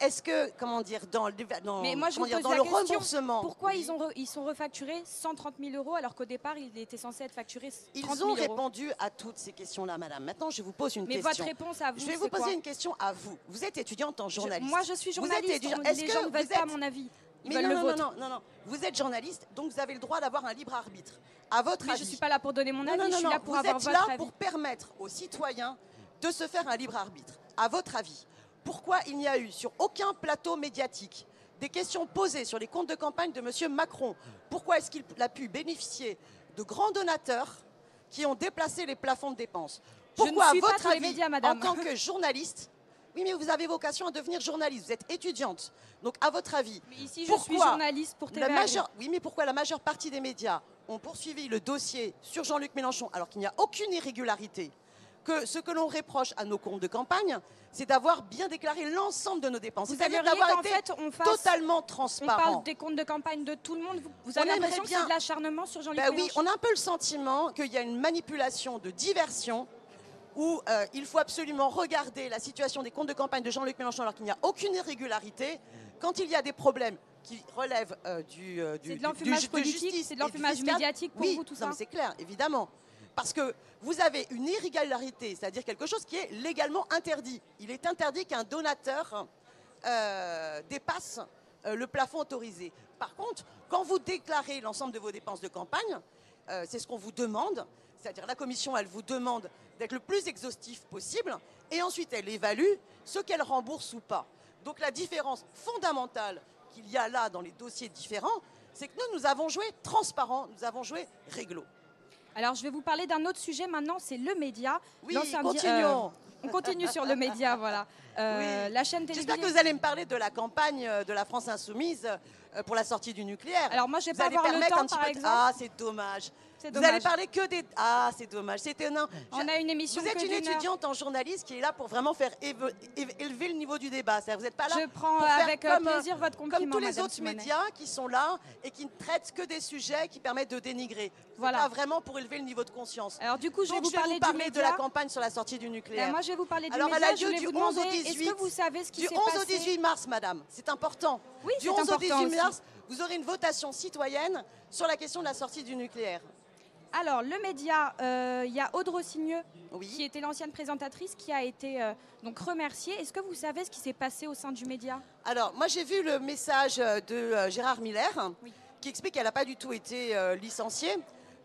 est-ce que, comment dire, dans le Mais moi, je comment vous dire, pose dans la le question, remboursement, pourquoi ils sont refacturés 130 000 euros alors qu'au départ, il était censé être facturé 30 ils 000 ont euros. répondu à toutes ces questions-là, madame. Maintenant, je vous pose une Mais question. votre réponse à vous, Je vais c'est vous poser quoi? une question à vous. Vous êtes étudiante en journaliste. Moi, je suis Vous êtes journaliste. étudiante. Les Est-ce que gens ne veulent vous pas êtes- mon avis. Ils Mais veulent le non, vôtre. non. Vous êtes journaliste, donc vous avez le droit d'avoir un libre arbitre. À votre Mais avis. je suis pas là pour donner mon Non, avis, non, je suis non, là pour vous avoir êtes votre là avis. pour permettre aux citoyens de se faire un libre arbitre. À votre avis, pourquoi il n'y a eu sur aucun plateau médiatique des questions posées sur les comptes de campagne de M. Macron? Pourquoi est-ce qu'il a pu bénéficier de grands donateurs qui ont déplacé les plafonds de dépenses? Je ne Pourquoi, suis à pas votre tous les avis, médias, madame. en tant que journaliste, oui, mais vous avez vocation à devenir journaliste, vous êtes étudiante. Donc, à votre avis, Mais ici, je pourquoi suis journaliste pour la TVA. majeure, oui, mais pourquoi la majeure partie des médias ont poursuivi le dossier sur Jean-Luc Mélenchon alors qu'il n'y a aucune irrégularité? Que ce que l'on reproche à nos comptes de campagne, c'est d'avoir bien déclaré l'ensemble de nos dépenses. Vous C'est-à-dire aimeriez d'avoir qu'en été fait, on fasse- totalement On transparent. parle des comptes de campagne de tout le monde. Vous On avez aimerait l'impression que bien- c'est de l'acharnement sur Jean-Luc Ben oui, Mélenchon? on a un peu le sentiment qu'il y a une manipulation de diversion où il faut absolument regarder la situation des comptes de campagne de Jean-Luc Mélenchon alors qu'il n'y a aucune irrégularité. Quand il y a des problèmes qui relèvent C'est de l'enfumage politique, c'est de l'enfumage médiatique pour oui, vous, tout non, ça? mais c'est clair, évidemment. Parce que vous avez une irrégularité, c'est-à-dire quelque chose qui est légalement interdit. Il est interdit qu'un donateur dépasse le plafond autorisé. Par contre, quand vous déclarez l'ensemble de vos dépenses de campagne, c'est ce qu'on vous demande, c'est-à-dire la commission, elle vous demande d'être le plus exhaustif possible, et ensuite elle évalue ce qu'elle rembourse ou pas. Donc la différence fondamentale qu'il y a là dans les dossiers différents, c'est que nous avons joué transparent, nous avons joué réglo. Alors, je vais vous parler d'un autre sujet maintenant, c'est le média. Oui, L'ancien continuons. On continue sur le média, voilà. Oui. La chaîne télévisée. J'espère que vous allez me parler de la campagne de la France Insoumise pour la sortie du nucléaire. Alors moi, je vais Vous pas allez avoir le permettre temps, un petit par peu exemple. Ah, c'est dommage. C'est Vous dommage. allez parler que des... Ah, c'est dommage. C'est étonnant. On a une émission Vous êtes que une d'une heure. étudiante en journaliste qui est là pour vraiment faire élever le niveau du débat. C'est-à-dire, vous n'êtes pas là Je prends pour faire avec comme, plaisir votre compliment, comme tous les Madame autres Simonet. médias qui sont là et qui ne traitent que des sujets qui permettent de dénigrer. Voilà. Pas vraiment pour élever le niveau de conscience. Alors du coup, je vais Donc, vous parler du de média. la campagne sur la sortie du nucléaire. Ben, moi, je vais vous parler du Alors, média. elle a Je lieu voulais du vous 11 au demander, 18. Est-ce que vous savez ce qui Du s'est 11 passé au 18 mars, madame. C'est important. Oui, Du c'est 11 au important 18 aussi. mars, vous aurez une votation citoyenne sur la question de la sortie du nucléaire. Alors, le média, il y a Aude Rossigneux, qui était l'ancienne présentatrice, qui a été donc remerciée. Est-ce que vous savez ce qui s'est passé au sein du média? Alors, moi, j'ai vu le message de Gérard Miller, qui explique qu'elle n'a pas du tout été licenciée,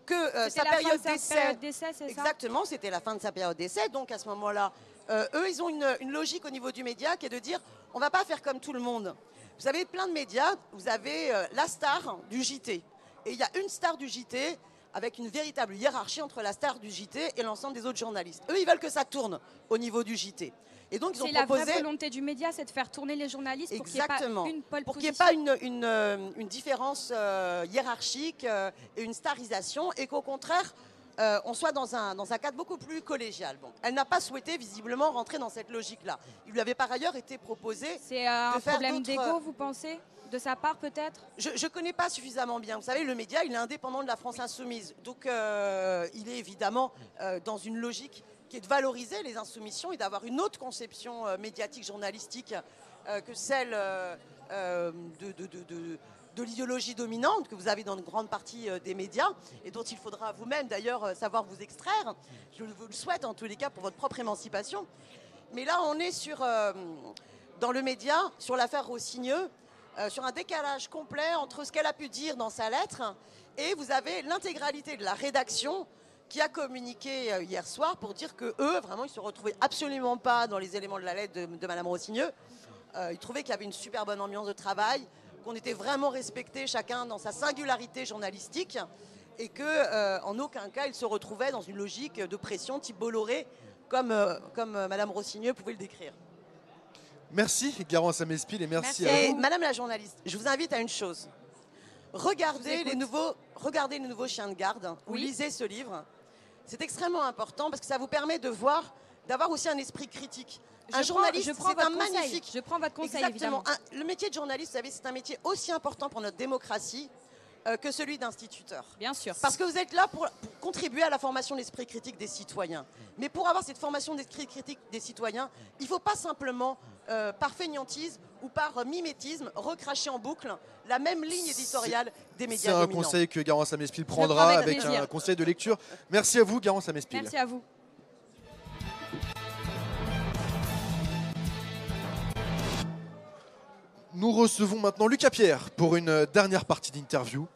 que C'était sa la fin période de sa d'essai... période d'essai, c'est ça? Exactement, c'était la fin de sa période d'essai. Donc, à ce moment-là, eux, ils ont une logique au niveau du média qui est de dire, on ne va pas faire comme tout le monde. Vous avez plein de médias, vous avez la star du JT. Et il y a une star du JT avec une véritable hiérarchie entre la star du JT et l'ensemble des autres journalistes. Eux, ils veulent que ça tourne au niveau du JT. Et donc, ils ont C'est la proposé... vraie volonté du média, c'est de faire tourner les journalistes pour qu'il n'y ait pas Exactement. une pole Pour qu'il n'y ait position. pas une différence hiérarchique et une starisation, et qu'au contraire, on soit dans un cadre beaucoup plus collégial. Bon, elle n'a pas souhaité visiblement rentrer dans cette logique-là. Il lui avait par ailleurs été proposé C'est un de faire problème d'autres- d'ego, vous pensez? De sa part, peut-être? Je ne connais pas suffisamment bien. Vous savez, le média, il est indépendant de la France Insoumise. Donc, il est évidemment dans une logique qui est de valoriser les insoumissions et d'avoir une autre conception médiatique, journalistique que celle de l'idéologie dominante que vous avez dans une grande partie des médias et dont il faudra vous-même d'ailleurs savoir vous extraire. Je vous le souhaite en tous les cas pour votre propre émancipation. Mais là, on est dans le média, sur l'affaire Rossigneux, sur un décalage complet entre ce qu'elle a pu dire dans sa lettre et vous avez l'intégralité de la rédaction qui a communiqué hier soir pour dire que eux, vraiment, ils se retrouvaient absolument pas dans les éléments de la lettre de Madame Rossigneux. Ils trouvaient qu'il y avait une super bonne ambiance de travail, qu'on était vraiment respectés chacun dans sa singularité journalistique et que en aucun cas ils se retrouvaient dans une logique de pression type Bolloré comme Madame Rossigneux pouvait le décrire. Merci Garance Amespil et merci à Et vous. Madame la journaliste, je vous invite à une chose. Regardez les nouveaux chiens de garde ou lisez ce livre. C'est extrêmement important parce que ça vous permet d'avoir aussi un esprit critique. Un journaliste, je prends c'est un votre conseil. magnifique. Je prends votre conseil, Exactement. évidemment. Le métier de journaliste, vous savez, c'est un métier aussi important pour notre démocratie que celui d'instituteur. Bien sûr. Parce que vous êtes là pour contribuer à la formation de l'esprit critique des citoyens. Mais pour avoir cette formation d'esprit critique des citoyens, il ne faut pas simplement, par fainéantise ou par mimétisme, recracher en boucle la même ligne éditoriale des C'est médias un dominants. conseil que Garance Amespil prends prendra avec avec plaisir. un conseil de lecture. Merci à vous Garance Amespil. Merci à vous. Nous recevons maintenant Lucas Pierre pour une dernière partie d'interview.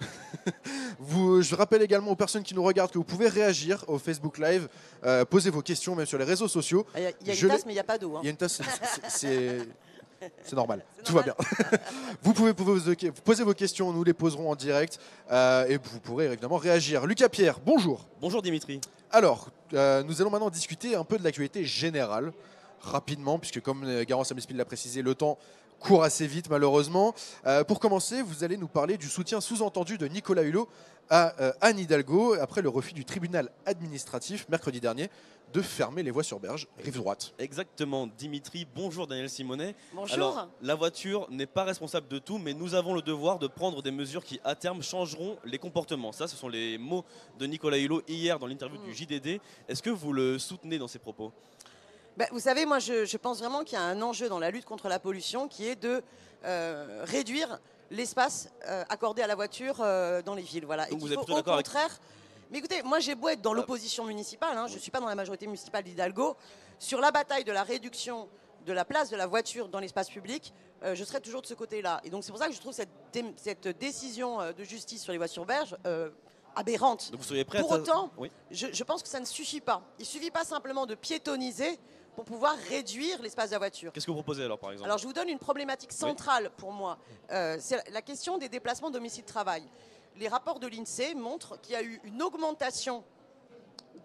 Je rappelle également aux personnes qui nous regardent que vous pouvez réagir au Facebook Live, poser vos questions même sur les réseaux sociaux. Il y a une tasse, mais il n'y a pas d'eau. hein. Il y a une tasse, c'est normal, tout va bien. Vous pouvez poser vos questions, nous les poserons en direct et vous pourrez évidemment réagir. Lucas Pierre, bonjour. Bonjour Dimitri. Alors, nous allons maintenant discuter un peu de l'actualité générale, rapidement, puisque comme Garance Amespil l'a précisé, le temps court assez vite malheureusement. Pour commencer, vous allez nous parler du soutien sous-entendu de Nicolas Hulot à Anne Hidalgo après le refus du tribunal administratif mercredi dernier de fermer les voies sur berge, rive droite. Exactement, Dimitri. Bonjour Daniel Simonet. Bonjour. Alors, la voiture n'est pas responsable de tout, mais nous avons le devoir de prendre des mesures qui, à terme, changeront les comportements. Ça, ce sont les mots de Nicolas Hulot hier dans l'interview du JDD. Est-ce que vous le soutenez dans ses propos ? Vous savez, moi, je pense vraiment qu'il y a un enjeu dans la lutte contre la pollution qui est de réduire l'espace accordé à la voiture dans les villes. Voilà. Donc Et vous qu'il êtes faut, plutôt au d'accord avec- contraire. Mais écoutez, moi, j'ai beau être dans l'opposition municipale, hein, je ne suis pas dans la majorité municipale d'Hidalgo. Sur la bataille de la réduction de la place de la voiture dans l'espace public, je serai toujours de ce côté-là. Et donc, c'est pour ça que je trouve cette décision de justice sur les voies sur berge aberrante. Donc vous seriez prêt Pour à... autant, Oui. je pense que ça ne suffit pas. Il ne suffit pas simplement de piétoniser pour pouvoir réduire l'espace de la voiture. Qu'est-ce que vous proposez alors, par exemple ? Alors je vous donne une problématique centrale pour moi. C'est la question des déplacements domicile-travail. Les rapports de l'INSEE montrent qu'il y a eu une augmentation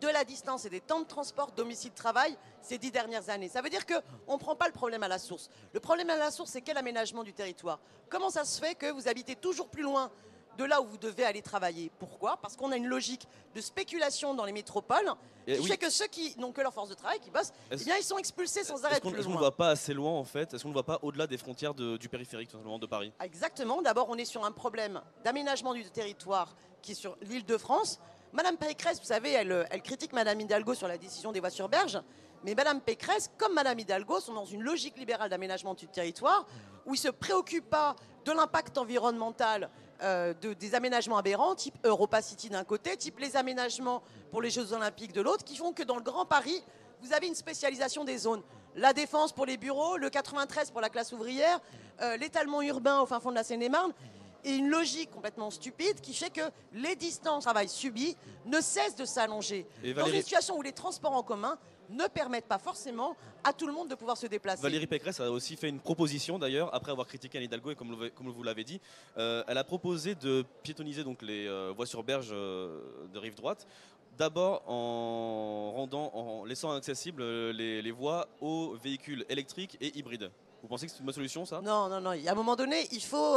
de la distance et des temps de transport domicile-travail ces 10 dernières années. Ça veut dire qu'on ne prend pas le problème à la source. Le problème à la source, c'est quel aménagement du territoire? Comment ça se fait que vous habitez toujours plus loin de là où vous devez aller travailler? Pourquoi? Parce qu'on a une logique de spéculation dans les métropoles qui fait que ceux qui n'ont que leur force de travail, qui bossent, eh bien, ils sont expulsés sans arrêt plus loin. Est-ce qu'on ne va pas assez loin en fait? Est-ce qu'on ne va pas au-delà des frontières du périphérique tout simplement de Paris? Exactement. D'abord, on est sur un problème d'aménagement du territoire qui est sur l'Île-de-France. Madame Pécresse, vous savez, elle critique Madame Hidalgo sur la décision des voies sur berge. Mais Madame Pécresse, comme Madame Hidalgo, sont dans une logique libérale d'aménagement du territoire où ils ne se préoccupent pas de l'impact environnemental des aménagements aberrants, type Europa City d'un côté, type les aménagements pour les Jeux Olympiques de l'autre, qui font que dans le Grand Paris, vous avez une spécialisation des zones. La Défense pour les bureaux, le 93 pour la classe ouvrière, l'étalement urbain au fin fond de la Seine-et-Marne, et une logique complètement stupide qui fait que les distances de travail subies ne cessent de s'allonger. Dans une situation où les transports en commun ne permettent pas forcément à tout le monde de pouvoir se déplacer. Valérie Pécresse a aussi fait une proposition d'ailleurs, après avoir critiqué Anne Hidalgo, et comme vous l'avez dit, elle a proposé de piétoniser donc, les voies sur berge de rive droite, d'abord en laissant accessibles les voies aux véhicules électriques et hybrides. Vous pensez que c'est une bonne solution, ça? Non, non, non. À un moment donné, il faut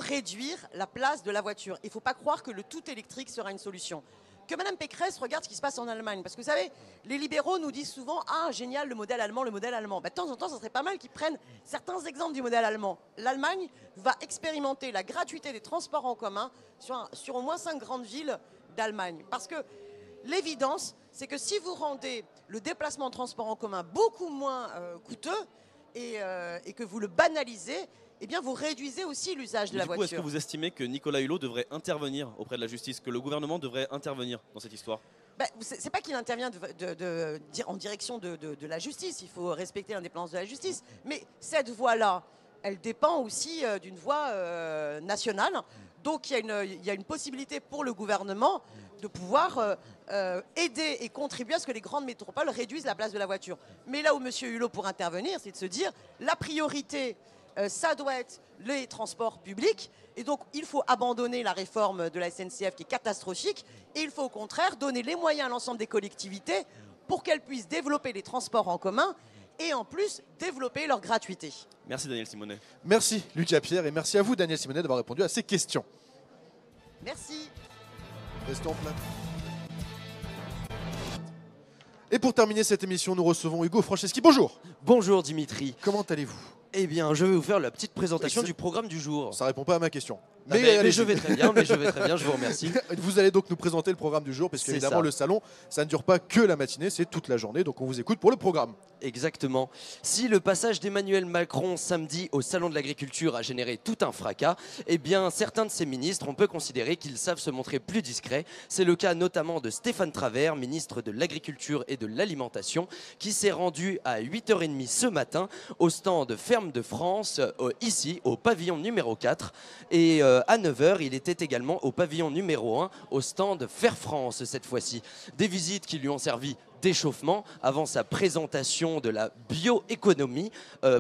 réduire la place de la voiture. Il ne faut pas croire que le tout électrique sera une solution. Que Mme Pécresse regarde ce qui se passe en Allemagne. Parce que vous savez, les libéraux nous disent souvent « Ah, génial, le modèle allemand, le modèle allemand ». De temps en temps, ça serait pas mal qu'ils prennent certains exemples du modèle allemand. L'Allemagne va expérimenter la gratuité des transports en commun sur au moins 5 grandes villes d'Allemagne. Parce que l'évidence, c'est que si vous rendez le déplacement en transport en commun beaucoup moins coûteux et que vous le banalisez, eh bien, vous réduisez aussi l'usage de la voiture. Est-ce que vous estimez que Nicolas Hulot devrait intervenir auprès de la justice, que le gouvernement devrait intervenir dans cette histoire? C'est pas qu'il intervient en direction de la justice, il faut respecter l'indépendance de la justice, mais cette voie-là, elle dépend aussi d'une voie nationale. Donc il y a une possibilité pour le gouvernement de pouvoir aider et contribuer à ce que les grandes métropoles réduisent la place de la voiture. Mais là où M. Hulot pourrait intervenir, c'est de se dire la priorité, ça doit être les transports publics. Et donc, il faut abandonner la réforme de la SNCF qui est catastrophique. Et il faut au contraire donner les moyens à l'ensemble des collectivités pour qu'elles puissent développer les transports en commun et en plus développer leur gratuité. Merci Daniel Simonet. Merci Lucia Pierre et merci à vous Daniel Simonet d'avoir répondu à ces questions. Merci. Restons en place. Et pour terminer cette émission, nous recevons Hugo Franceschi. Bonjour. Bonjour Dimitri. Comment allez-vous? Eh bien, je vais vous faire la petite présentation du programme du jour. Ça répond pas à ma question. Mais je vais très bien, je vous remercie. Vous allez donc nous présenter le programme du jour, parce qu'évidemment le salon, ça ne dure pas que la matinée, c'est toute la journée, donc on vous écoute pour le programme. Exactement. Si le passage d'Emmanuel Macron samedi au salon de l'agriculture a généré tout un fracas, eh bien certains de ses ministres, on peut considérer qu'ils savent se montrer plus discrets. C'est le cas notamment de Stéphane Travert, ministre de l'Agriculture et de l'Alimentation, qui s'est rendu à 8h30 ce matin au stand Ferme de France, ici, au pavillon numéro 4. Et à 9h, il était également au pavillon numéro 1, au stand Faire France cette fois-ci. Des visites qui lui ont servi d'échauffement avant sa présentation de la bioéconomie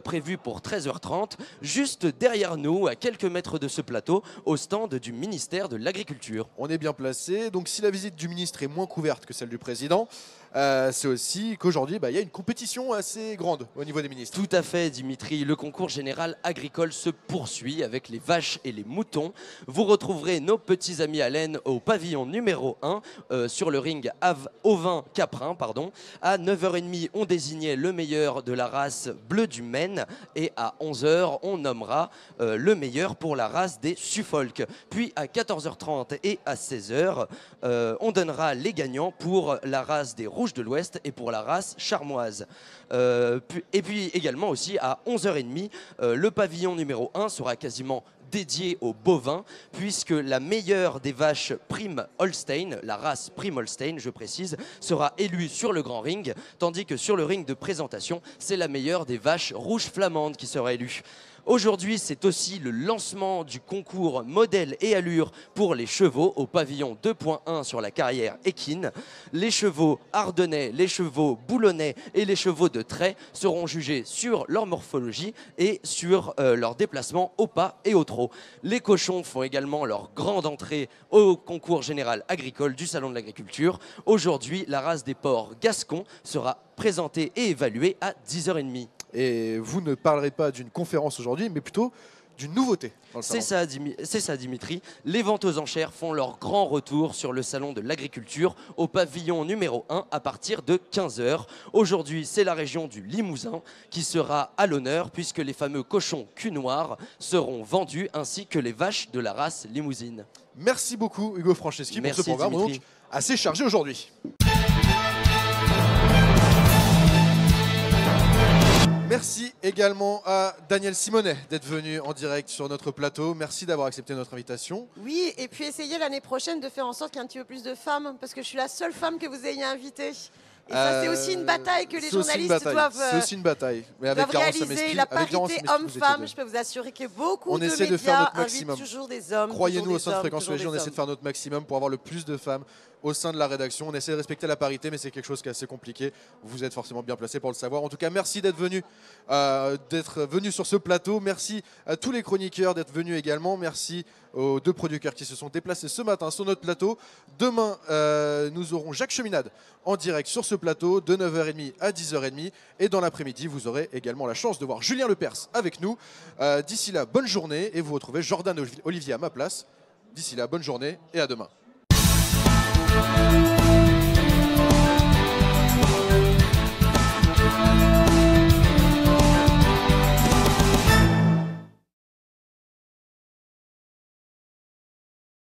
prévue pour 13h30, juste derrière nous, à quelques mètres de ce plateau, au stand du ministère de l'Agriculture. On est bien placé, donc si la visite du ministre est moins couverte que celle du président, c'est aussi qu'aujourd'hui, il y a une compétition assez grande au niveau des ministres. Tout à fait, Dimitri. Le concours général agricole se poursuit avec les vaches et les moutons. Vous retrouverez nos petits amis à laine au pavillon numéro 1 sur le ring Ovin-Caprin. À 9h30, on désignait le meilleur de la race bleue du Maine et à 11h, on nommera le meilleur pour la race des Suffolk. Puis à 14h30 et à 16h, on donnera les gagnants pour la race des Rouges de l'Ouest et pour la race charmoise. Et puis également aussi à 11h30, le pavillon numéro 1 sera quasiment dédié aux bovins, puisque la meilleure des vaches Prime Holstein, la race Prime Holstein, je précise, sera élue sur le grand ring, tandis que sur le ring de présentation, c'est la meilleure des vaches rouges flamandes qui sera élue. Aujourd'hui, c'est aussi le lancement du concours modèle et allure pour les chevaux au pavillon 2.1 sur la carrière équine. Les chevaux ardennais, les chevaux boulonnais et les chevaux de trait seront jugés sur leur morphologie et sur leur déplacement au pas et au trot. Les cochons font également leur grande entrée au concours général agricole du Salon de l'Agriculture. Aujourd'hui, la race des porcs gascons sera présentée et évaluée à 10h30. Et vous ne parlerez pas d'une conférence aujourd'hui, mais plutôt d'une nouveauté. C'est ça, Dimitri. Les ventes aux enchères font leur grand retour sur le Salon de l'Agriculture au pavillon numéro 1 à partir de 15h. Aujourd'hui, c'est la région du Limousin qui sera à l'honneur puisque les fameux cochons cul noir seront vendus ainsi que les vaches de la race limousine. Merci beaucoup Hugo Franceschi pour ce programme Dimitri. donc assez chargé aujourd'hui. Merci également à Daniel Simonet d'être venu en direct sur notre plateau. Merci d'avoir accepté notre invitation. Oui, et puis essayez l'année prochaine de faire en sorte qu'il y ait un petit peu plus de femmes, parce que je suis la seule femme que vous ayez invitée. Et ça, c'est aussi une bataille que les journalistes doivent, c'est aussi une bataille. Mais avec doivent Garance, réaliser. La parité homme-femme, je peux vous assurer que beaucoup on de essaie de médias faire notre invitent maximum. toujours des hommes. Croyez-nous, au sein de hommes, Fréquence toujours EJ, on des essaie de hommes. faire notre maximum pour avoir le plus de femmes au sein de la rédaction. On essaie de respecter la parité, mais c'est quelque chose qui est assez compliqué. Vous êtes forcément bien placé pour le savoir. En tout cas, merci d'être venu sur ce plateau. Merci à tous les chroniqueurs d'être venus également. Merci aux deux producteurs qui se sont déplacés ce matin sur notre plateau. Demain, nous aurons Jacques Cheminade en direct sur ce plateau de 9h30 à 10h30. Et dans l'après-midi, vous aurez également la chance de voir Julien Lepers avec nous. D'ici là, bonne journée et vous retrouvez Jordan Olivier à ma place. D'ici là, bonne journée et à demain.